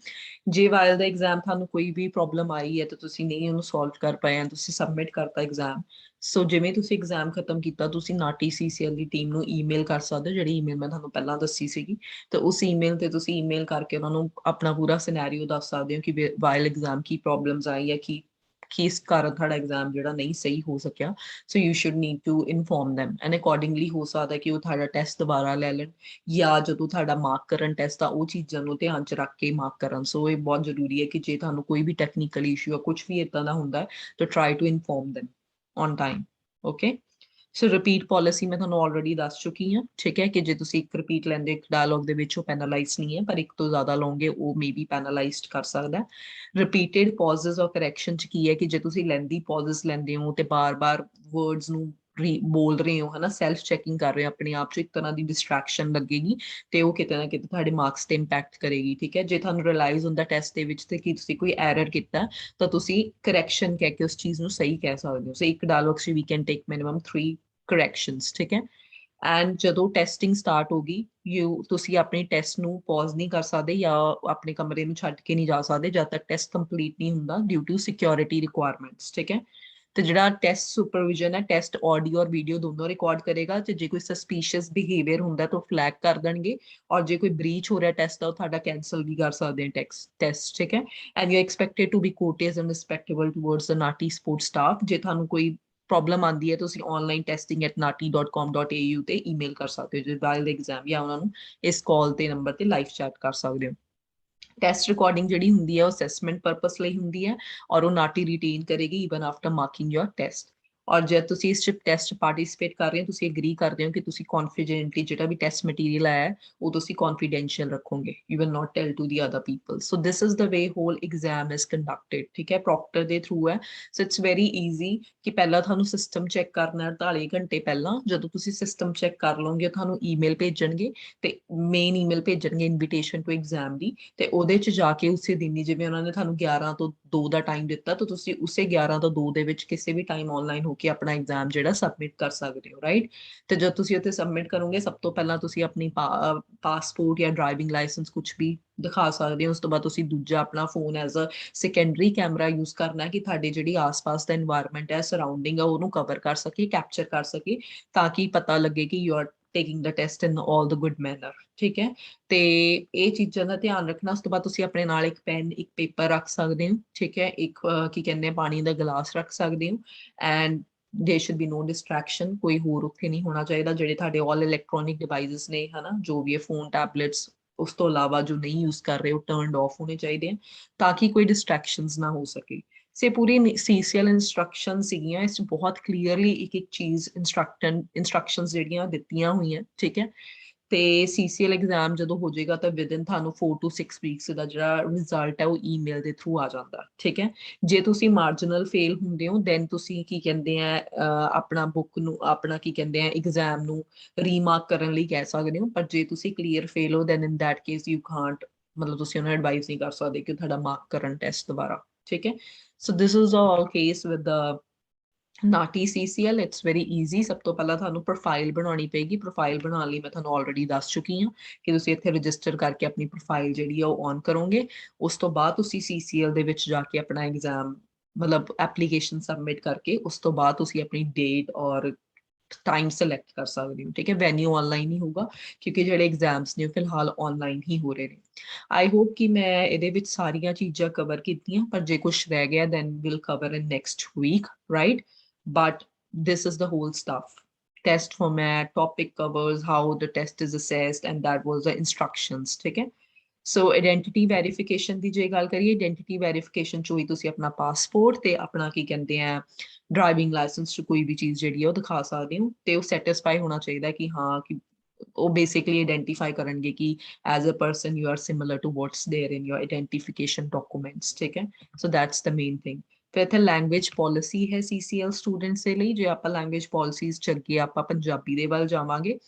ਜੇ ਵਾਈਲ ਦਾ ਐਗਜ਼ਾਮ ਤੁਹਾਨੂੰ ਕੋਈ ਵੀ ਪ੍ਰੋਬਲਮ ਆਈ ਹੈ ਤਾਂ ਤੁਸੀਂ ਨਹੀਂ ਉਹਨੂੰ ਸੋਲਵ ਕਰ ਪਾਏ ਆ, ਤੁਸੀਂ ਸਬਮਿਟ ਕਰਤਾ ਐਗਜ਼ਾਮ, ਸੋ ਜਿਵੇਂ ਤੁਸੀਂ ਐਗਜ਼ਾਮ ਖਤਮ ਕੀਤਾ ਤੁਸੀਂ ਨਾਟੀ CCL ਦੀ ਟੀਮ ਨੂੰ ਈਮੇਲ ਕਰ ਸਕਦੇ ਹੋ, ਜਿਹੜੀ ਈਮੇਲ ਮੈਂ ਤੁਹਾਨੂੰ ਪਹਿਲਾਂ ਦੱਸੀ ਸੀਗੀ। ਤੇ ਉਸ ਈਮੇਲ ਤੇ ਤੁਸੀਂ ਈਮੇਲ ਕਰਕੇ ਉਹਨਾਂ ਨੂੰ ਆਪਣਾ ਪੂਰਾ ਸਿਨੈਰੀਓ ਦੱਸ ਸਕਦੇ ਹੋ ਕਿ ਵਾਈਲ ਐਗਜ਼ਾਮ ਕੀ ਪ੍ਰੋਬਲਮਸ ਆਈ ਹੈ, ਕਿਸ ਕਾਰਨ ਤੁਹਾਡਾ ਐਗਜ਼ਾਮ ਜਿਹੜਾ ਨਹੀਂ ਸਹੀ ਹੋ ਸਕਿਆ। So you should need to inform them and accordingly ਹੋ ਸਕਦਾ ਕਿ ਉਹ ਤੁਹਾਡਾ ਟੈਸਟ ਦੁਬਾਰਾ ਲੈ ਲੈਣ ਜਾਂ ਜਦੋਂ ਤੁਹਾਡਾ ਮਾਰਕ ਕਰਨ ਟੈਸਟ ਆ ਉਹ ਚੀਜ਼ਾਂ ਨੂੰ ਧਿਆਨ 'ਚ ਰੱਖ ਕੇ ਮਾਰਕ ਕਰਨ। ਸੋ ਇਹ ਬਹੁਤ ਜ਼ਰੂਰੀ ਹੈ ਕਿ ਜੇ ਤੁਹਾਨੂੰ ਕੋਈ ਵੀ ਟੈਕਨੀਕਲ ਇਸ਼ੂ ਆ ਕੁਛ ਵੀ ਇੱਦਾਂ ਦਾ ਹੁੰਦਾ ਤਾਂ try to inform them on time, okay? So repeat policy ਮੈਂ ਤੁਹਾਨੂੰ ਆਲਰੇਡੀ ਦੱਸ ਚੁੱਕੀ ਹਾਂ, ਠੀਕ ਹੈ, ਕਿ ਜੇ ਤੁਸੀਂ ਇੱਕ ਰਿਪੀਟ ਲੈਂਦੇ ਇੱਕ ਡਾਇਲੌਗ ਦੇ ਵਿੱਚ ਉਹ ਪੈਨਲਾਈਜ਼ ਨਹੀਂ ਹੈ, ਪਰ ਇੱਕ ਤੋਂ ਜ਼ਿਆਦਾ ਲਓਗੇ ਉਹ ਮੇ ਬੀ ਪੈਨਲਾਈਜ਼ਡ ਕਰ ਸਕਦਾ ਹੈ। ਰਿਪੀਟਡ ਪੌਜ਼ਸ ਔਰ ਕਰੈਕਸ਼ਨ ਚ ਕੀ ਹੈ ਕਿ ਜੇ ਤੁਸੀਂ ਲੈਂਦੀ ਪੌਜ਼ਸ ਲੈਂਦੇ ਹੋ ਤੇ ਬਾਰ-ਬਾਰ ਵਰਡਸ ਨੂੰ ਬੋਲ ਰਹੇ ਹੋ, ਹਨਾ, ਸੈਲਫ ਚੈਕਿੰਗ ਕਰ ਰਹੇ ਹੋ ਆਪਣੇ ਆਪ ਚ, ਇੱਕ ਤਰ੍ਹਾਂ ਦੀ ਡਿਸਟਰੈਕਸ਼ਨ ਲੱਗੇਗੀ ਤੇ ਉਹ ਕਿਤੇ ਨਾ ਕਿਤੇ ਤੁਹਾਡੇ ਮਾਰਕਸ ਤੇ ਇੰਪੈਕਟ ਕਰੇਗੀ, ਠੀਕ ਹੈ। ਜੇ ਤੁਹਾਨੂੰ ਰਿਅਲਾਈਜ਼ ਹੁੰਦਾ ਟੈਸਟ ਦੇ ਵਿੱਚ ਤੇ ਕਿ ਤੁਸੀਂ ਕੋਈ ਐਰਰ ਕੀਤਾ ਤਾਂ ਤੁਸੀਂ ਕਰੈਕਸ਼ਨ ਕਹਿ ਕੇ ਉਸ ਚੀਜ਼ ਨੂੰ ਸਹੀ ਕਹਿ ਸਕਦੇ ਹੋ। ਸੋ ਇੱਕ ਡਾਇਲੌਗ ਚ ਵੀ ਕੈਨ ਟੇਕ ਮਿਨੀਮਮ 3 ਕਰੈਕਸ਼ਨਸ, ਠੀਕ ਹੈ। ਐਂਡ ਜਦੋਂ ਟੈਸਟਿੰਗ ਸਟਾਰਟ ਹੋਗੀ ਤੁਸੀਂ ਆਪਣੀ ਟੈਸਟ ਨੂੰ ਪੌਜ਼ ਨਹੀਂ ਕਰ ਸਕਦੇ ਜਾਂ ਆਪਣੇ ਕਮਰੇ ਨੂੰ ਛੱਡ ਕੇ ਨਹੀਂ ਜਾ ਸਕਦੇ ਜਦ ਤੱਕ ਟੈਸਟ ਕੰਪਲੀਟ ਨਹੀਂ ਹੁੰਦਾ, ਡਿਊ ਟੂ ਸਿਕਿਉਰਿਟੀ ਰਿਕੁਆਇਰਮੈਂਟਸ, ਠੀਕ ਹੈ। ਤੇ ਜਿਹੜਾ ਟੈਸਟ ਸੁਪਰਵਿਜ਼ਨ ਹੈ, ਟੈਸਟ ਆਡੀਓ ਔਰ ਵੀਡੀਓ ਦੋਨੋਂ ਰਿਕਾਰਡ ਕਰੇਗਾ ਤੇ ਜੇ ਕੋਈ ਸਸਪੀਸ਼ੀਅਸ ਬਿਹੇਵੀਅਰ ਹੁੰਦਾ ਤਾਂ ਉਹ ਫਲੈਗ ਕਰ ਦੇਣਗੇ ਔਰ ਜੇ ਕੋਈ ਬ੍ਰੀਚ ਹੋ ਰਿਹਾ ਟੈਸਟ ਦਾ ਉਹ ਤੁਹਾਡਾ ਕੈਂਸਲ ਵੀ ਕਰ ਸਕਦੇ ਆ ਟੈਸਟ, ਠੀਕ ਹੈ। And you expected to be courteous and respectable towards the NAATI support staff. ਜੇ ਤੁਹਾਨੂੰ ਕੋਈ ਪ੍ਰੋਬਲਮ ਆਉਂਦੀ ਹੈ ਤੁਸੀਂ ਆਨਲਾਈਨ testing@naati.com.au ਤੇ ਈਮੇਲ ਕਰ ਸਕਦੇ ਹੋ ਜੇ ਬਾਇਲ ਐਗਜ਼ਾਮ, ਜਾਂ ਉਹਨਾਂ ਨੂੰ ਇਸ ਕਾਲ ਤੇ ਨੰਬਰ ਤੇ ਲਾਈਵ ਚੈਟ ਕਰ ਸਕਦੇ ਹੋ। ਟੈਸਟ ਰਿਕਾਰਡਿੰਗ ਜਿਹੜੀ ਹੁੰਦੀ ਹੈ ਉਹ ਅਸੈਸਮੈਂਟ ਪਰਪਸ ਲਈ ਹੁੰਦੀ ਹੈ ਔਰ ਉਹ ਨਾਟੀ ਰਿਟੇਨ ਕਰੇਗੀ ਇਵਨ ਆਫਟਰ ਮਾਰਕਿੰਗ ਯੋਰ ਟੈਸਟ। ਔਰ ਜਦ ਤੁਸੀਂ ਇਸ ਟੈਸਟ ਪਾਰਟਿਸਿਪੇਟ ਕਰ ਰਹੇ ਹੋ ਤੁਸੀਂ ਐਗਰੀ ਕਰਦੇ ਹੋ ਕਿ ਤੁਸੀਂ ਕੌਨਫੀਡੈਂਟਲੀ ਜਿਹੜਾ ਵੀ ਟੈਸਟ ਮਟੀਰੀਅਲ ਆਇਆ ਉਹ ਤੁਸੀਂ ਕੌਨਫੀਡੈਂਸ਼ੀਅਲ ਰੱਖੋਗੇ, you will not tell to the other people. So this is the way whole exam is conducted, ਠੀਕ ਹੈ, ਪ੍ਰੋਕਟਰ ਦੇ ਥਰੂ ਹੈ। ਸੋ ਇਟਸ ਵੈਰੀ ਈਜ਼ੀ ਕਿ ਪਹਿਲਾਂ ਤੁਹਾਨੂੰ ਸਿਸਟਮ ਚੈੱਕ ਕਰਨਾ 48 ਘੰਟੇ ਪਹਿਲਾਂ। ਜਦੋਂ ਤੁਸੀਂ ਸਿਸਟਮ ਚੈੱਕ ਕਰ ਲਓਗੇ ਤੁਹਾਨੂੰ ਈਮੇਲ ਭੇਜਣਗੇ ਤੇ ਮੇਨ ਈਮੇਲ ਭੇਜਣਗੇ ਇਨਵੀਟੇਸ਼ਨ ਟੂ ਐਗਜ਼ਾਮ ਦੀ, ਤੇ ਉਹਦੇ ਚ ਜਾ ਕੇ ਉਸੇ ਦਿਨ ਹੀ ਜਿਵੇਂ ਉਹਨਾਂ ਨੇ ਤੁਹਾਨੂੰ 11 ਤੋਂ 2 ਦਾ ਟਾਈਮ ਦਿੱਤਾ ਤਾਂ ਤੁਸੀਂ ਉਸੇ 11 ਤੋਂ 2 ਦੇ ਵਿੱਚ ਕਿਸੇ ਵੀ ਟਾਈਮ ਆਨਲਾਈਨ ਹੋ ਕੇ ਆਪਣਾ ਐਗਜ਼ਾਮ ਜਿਹੜਾ ਸਬਮਿਟ ਕਰ ਸਕਦੇ ਹੋ, ਰਾਈਟ। ਤੇ ਜਦ ਤੁਸੀਂ ਉੱਥੇ ਸਬਮਿਟ ਕਰੋਗੇ ਸਭ ਤੋਂ ਪਹਿਲਾਂ ਤੁਸੀਂ ਆਪਣੀ ਪਾਸਪੋਰਟ ਜਾਂ ਡਰਾਈਵਿੰਗ ਲਾਇਸੈਂਸ ਕੁਝ ਵੀ ਦਿਖਾ ਸਕਦੇ ਹੋ। ਉਸ ਤੋਂ ਬਾਅਦ ਤੁਸੀਂ ਦੂਜਾ ਆਪਣਾ phone as a secondary camera use ਕਰਨਾ ਕਿ ਤੁਹਾਡੇ ਜਿਹੜੀ ਆਸ-ਪਾਸ ਦਾ এনवायरमेंट ਹੈ, ਸਰਾਊਂਡਿੰਗ ਹੈ, ਉਹਨੂੰ ਕਵਰ ਕਰ ਸਕੇ, ਕੈਪਚਰ ਕਰ ਸਕੇ ਤਾਂ ਕਿ ਪਤਾ ਲੱਗੇ ਕਿ you are taking the test in all the good manner, ਠੀਕ ਹੈ। ਤੇ ਇਹ ਚੀਜ਼ਾਂ ਦਾ ਧਿਆਨ ਰੱਖਣਾ। ਉਸ ਤੋਂ ਬਾਅਦ ਤੁਸੀਂ ਆਪਣੇ ਨਾਲ ਇੱਕ ਪੈਨ ਇੱਕ ਪੇਪਰ ਰੱਖ ਸਕਦੇ ਹੋ, ਠੀਕ ਹੈ, ਇੱਕ ਕੀ ਕਹਿੰਦੇ ਆ ਪਾਣੀ ਦਾ ਗਲਾਸ ਰੱਖ ਸਕਦੇ ਹੋ and there should be no distraction, ਕੋਈ ਹੋਰ ਉੱਥੇ ਨਹੀਂ ਹੋਣਾ ਚਾਹੀਦਾ। ਜਿਹੜੇ ਤੁਹਾਡੇ ਆਲ ਇਲੈਕਟ੍ਰੋਨਿਕ ਡਿਵਾਈਸਿਸ ਨੇ, ਹਨਾ, ਜੋ ਵੀ ਹੈ ਫੋਨ ਟੈਬਲੇਟਸ, ਉਸ ਤੋਂ ਇਲਾਵਾ ਜੋ ਨਹੀਂ ਯੂਜ਼ ਕਰ ਰਹੇ ਉਹ ਟਰਨਡ ਆਫ ਹੋਣੇ ਚਾਹੀਦੇ ਆ ਤਾਂ ਕਿ ਕੋਈ ਡਿਸਟਰੈਕਸ਼ਨਸ ਨਾ ਹੋ ਸਕੇ। ਸੇ ਪੂਰੀ ਸੀਸੀਐਲ ਇੰਸਟਰਕਸ਼ਨ ਸੀਗੀਆਂ, ਇਸ 'ਚ ਬਹੁਤ ਕਲੀਅਰਲੀ ਇੱਕ ਇੱਕ ਚੀਜ਼ ਇੰਸਟਰਕਸ਼ਨਸ ਜਿਹੜੀਆਂ ਦਿੱਤੀਆਂ ਹੋਈਆਂ, ਠੀਕ ਹੈ। ਤੇ ਸੀਸੀਐਲ ਐਗਜ਼ਾਮ ਜਦੋਂ ਹੋ ਜਾਏਗਾ ਤਾਂ ਵਿਦਿਨ ਤੁਹਾਨੂੰ 4 to 6 ਵੀਕਸ ਦਾ ਜਿਹੜਾ ਰਿਜ਼ਲਟ ਹੈ ਉਹ ਈਮੇਲ ਦੇ ਥਰੂ ਆ ਜਾਂਦਾ, ਠੀਕ ਹੈ। ਜੇ ਤੁਸੀਂ ਮਾਰਜਨਲ ਫੇਲ ਹੁੰਦੇ ਹੋ ਦੈਨ ਤੁਸੀਂ ਕੀ ਕਹਿੰਦੇ ਆ ਆਪਣਾ ਬੁੱਕ ਨੂੰ ਆਪਣਾ ਕੀ ਕਹਿੰਦੇ ਆ ਐਗਜ਼ਾਮ ਨੂੰ ਰੀਮਾਰਕ ਕਰਨ ਲਈ ਕਹਿ ਸਕਦੇ ਹੋ। ਪਰ ਜੇ ਤੁਸੀਂ ਕਲੀਅਰ ਫੇਲ ਹੋ then in that case you can't, ਮਤਲਬ ਤੁਸੀਂ ਉਹਨਾਂ ਨੂੰ ਐਡਵਾਈਸ ਨਹੀਂ ਕਰ ਸਕਦੇ ਕਿ ਤੁਹਾਡਾ ਮਾਰਕ ਕਰਨ ਟੈਸਟ ਦੁਬਾਰਾ, ਠੀਕ ਹੈ। So this is all case with the NAATI CCL. It's very easy. ਸਭ ਤੋਂ ਪਹਿਲਾਂ ਤੁਹਾਨੂੰ ਪ੍ਰੋਫਾਈਲ ਬਣਾਉਣੀ ਪਏਗੀ। ਪ੍ਰੋਫਾਈਲ ਬਣਾਉਣ ਲਈ ਮੈਂ ਤੁਹਾਨੂੰ ਆਲਰੇਡੀ ਦੱਸ ਚੁੱਕੀ ਹਾਂ ਕਿ ਤੁਸੀਂ ਇੱਥੇ ਰਜਿਸਟਰ ਕਰਕੇ ਆਪਣੀ ਪ੍ਰੋਫਾਈਲ ਜਿਹੜੀ ਆ ਉਹ ਔਨ ਕਰੋਗੇ। ਉਸ ਤੋਂ ਬਾਅਦ ਤੁਸੀਂ ਸੀਸੀਐਲ ਦੇ ਵਿੱਚ ਜਾ ਕੇ ਆਪਣਾ ਐਗਜ਼ਾਮ ਮਤਲਬ ਐਪਲੀਕੇਸ਼ਨ ਸਬਮਿਟ ਕਰਕੇ ਉਸ ਤੋਂ ਬਾਅਦ ਤੁਸੀਂ ਆਪਣੀ ਡੇਟ ਔਰ ਟਾਈਮ ਸਿਲੈਕਟ ਕਰ ਸਕਦੇ ਹੋ, ਠੀਕ ਹੈ। ਵੈਨਿਊ ਆਨਲਾਈਨ ਹੀ ਹੋਊਗਾ ਕਿਉਂਕਿ ਜਿਹੜੇ ਐਗਜ਼ਾਮਸ ਨੇ ਉਹ ਫਿਲਹਾਲ ਆਨਲਾਈਨ ਹੀ ਹੋ ਰਹੇ ਨੇ। ਆਈ ਹੋਪ ਕਿ ਮੈਂ ਇਹਦੇ ਵਿੱਚ ਸਾਰੀਆਂ ਚੀਜ਼ਾਂ ਕਵਰ ਕੀਤੀਆਂ, ਪਰ ਜੇ ਕੁਝ ਰਹਿ ਗਿਆ then will cover in next week, right. But this is the whole stuff. Test format, topic covers, how the test is assessed, and that was the instructions, ठीक है। So identity verification ਦੀ ਜੇ ਗੱਲ ਕਰੀਏ, identity verification ਚੋਂ ਹੀ ਤੁਸੀਂ ਆਪਣਾ passport ਤੇ ਆਪਣਾ ਕੀ ਕਹਿੰਦੇ ਆ ਡਰਾਈਵਿੰਗ ਲਾਇਸੈਂਸ ਚ ਕੋਈ ਵੀ ਚੀਜ਼ ਜਿਹੜੀ ਆ ਉਹ ਦਿਖਾ ਸਕਦੇ ਹੋ ਤੇ ਉਹ ਸੈਟੀਸਫਾਈ ਹੋਣਾ ਚਾਹੀਦਾ ਕਿ ਹਾਂ ਕਿ ਉਹ ਬੇਸਿਕਲੀ ਆਇਡੈਂਟੀਫਾਈ ਕਰਨਗੇ ਕਿ as a person you are similar to what's there in your identification documents, ਠੀਕ ਹੈ। So that's the main thing. ਫਿਰ ਇੱਥੇ ਲੈਂਗੁਏਜ ਪੋਲਿਸੀ ਹੈ ਸੀਸੀਐਲ ਸਟੂਡੈਂਟਸ ਦੇ ਲਈ। ਜੇ ਆਪਾਂ ਲੈਂਗੁਏਜ ਪੋਲਿਸੀਜ਼ ਚ ਅੱਗੇ ਆਪਾਂ ਪੰਜਾਬੀ ਦੇ ਵੱਲ ਜਾਵਾਂਗੇ।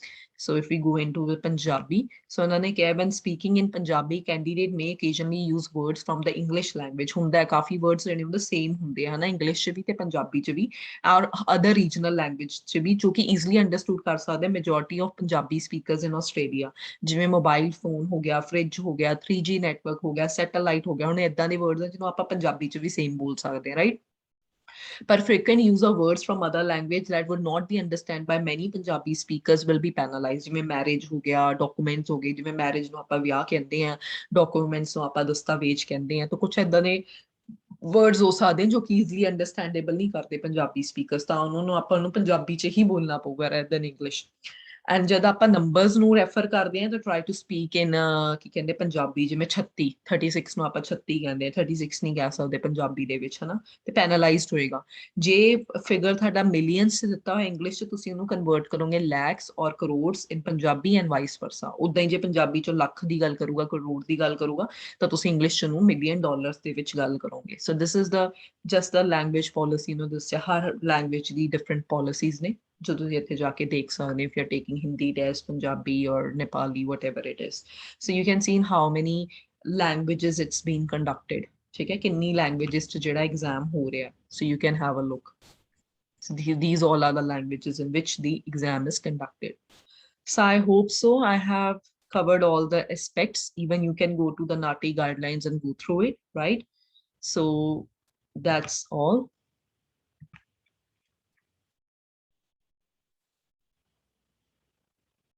So if we go into the Punjabi, so ਉਹਨਾਂ ਨੇ ਕਿਹਾ when speaking in Punjabi, candidate may occasionally use words from the English language। ਹੁੰਦਾ ਹੈ ਕਾਫੀ words ਜਿਹੜੇ ਹੁੰਦੇ same ਹੁੰਦੇ ਆ ਹਨਾ ਇੰਗਲਿਸ਼ ਚ ਵੀ ਤੇ ਪੰਜਾਬੀ ਚ ਵੀ ਔਰ other regional language ਚ ਵੀ ਜੋ ਕਿ easily understood ਕਰ ਸਕਦੇ majority of Punjabi speakers in Australia। ਜਿਵੇਂ ਮੋਬਾਈਲ ਫੋਨ ਹੋ ਗਿਆ, ਫ੍ਰਿਜ ਹੋ ਗਿਆ, 3G ਨੈਟਵਰਕ ਹੋ ਗਿਆ, ਸੈਟੇਲਾਈਟ ਹੋ ਗਿਆ, ਹੁਣ ਏਦਾਂ ਦੇ words ਆ ਜਿਹਨੂੰ ਆਪਾਂ ਪੰਜਾਬੀ ਚ ਵੀ ਸੇਮ ਬੋਲ ਸਕਦੇ ਹਾਂ, right. But frequent use of words from other language that would not be understood by many Punjabi speakers will be penalized। ਜਿਵੇਂ marriage ਹੋ ਗਿਆ, documents ਹੋ ਗਏ, ਜਿਵੇਂ marriage ਨੂੰ ਆਪਾਂ ਵਿਆਹ ਕਹਿੰਦੇ ਆ, documents ਨੂੰ ਆਪਾਂ ਦਸਤਾਵੇਜ਼ ਕਹਿੰਦੇ ਆ, ਤਾਂ ਕੁਛ ਏਦਾਂ ਦੇ words ਹੋ ਸਕਦੇ ਜੋ ਕਿ easily understandable ਨਹੀਂ ਕਰਦੇ ਪੰਜਾਬੀ speakers, ਤਾਂ ਉਹਨਾਂ ਨੂੰ ਆਪਾਂ ਨੂੰ ਪੰਜਾਬੀ ਚ ਹੀ ਬੋਲਣਾ ਪਊਗਾ rather than English। ਐਂਡ ਜਦ ਆਪਾਂ ਨੰਬਰਸ ਨੂੰ ਰੈਫਰ ਕਰਦੇ ਹਾਂ ਤਾਂ ਟਰਾਈ ਟੂ ਸਪੀਕ ਇਨ ਕੀ ਕਹਿੰਦੇ ਪੰਜਾਬੀ, ਜਿਵੇਂ 36 36 ਨੂੰ ਆਪਾਂ 36 ਕਹਿੰਦੇ ਆ, 36 ਨਹੀਂ ਕਹਿ ਸਕਦੇ ਪੰਜਾਬੀ ਦੇ ਵਿੱਚ, ਹਨਾ, ਤੇ ਪੈਨਲਾਈਜ਼ਡ ਹੋਏਗਾ। ਜੇ ਫਿਗਰ ਤੁਹਾਡਾ ਮਿਲੀਅਨਸ ਚ ਦਿੱਤਾ ਹੋਇਆ ਇੰਗਲਿਸ਼ ਚ, ਤੁਸੀਂ ਉਹਨੂੰ ਕਨਵਰਟ ਕਰੋਗੇ ਲੈਕਸ ਔਰ ਕਰੋੜਸ ਇਨ ਪੰਜਾਬੀ ਐਂਡ ਵਾਈਸ ਵਰਸਾ। ਉਦਾਂ ਹੀ ਜੇ ਪੰਜਾਬੀ ਚੋਂ ਲੱਖ ਦੀ ਗੱਲ ਕਰੂਗਾ, ਕਰੋੜ ਦੀ ਗੱਲ ਕਰੂਗਾ, ਤਾਂ ਤੁਸੀਂ ਇੰਗਲਿਸ਼ ਚ ਨੂੰ ਮਿਲੀਅਨ ਡਾਲਰਸ ਦੇ ਵਿੱਚ ਗੱਲ ਕਰੋਗੇ। So this is the just the language policy ਨੂੰ ਦੱਸਿਆ, ਹਰ ਲੈਂਗੁਏਜ ਦੀ ਡਿਫਰੈਂਟ ਪਾਲਿਸੀਜ਼ ਨੇ ਜੋ ਤੁਸੀਂ ਇੱਥੇ ਜਾ ਕੇ ਦੇਖ ਸਕਦੇ ਹੋ, if you're taking Hindi test, Punjabi or Nepali, whatever it is. So you can see in how many languages it's been conducted. ठीक है, कितनी languages ਚ ਜਿਹੜਾ exam ਹੋ ਰਿਹਾ, so you can have a look. So these all are the languages in which the exam is conducted. So I hope so I have covered all the aspects. Even you can go to the NAATI guidelines and go through it, right? So that's all.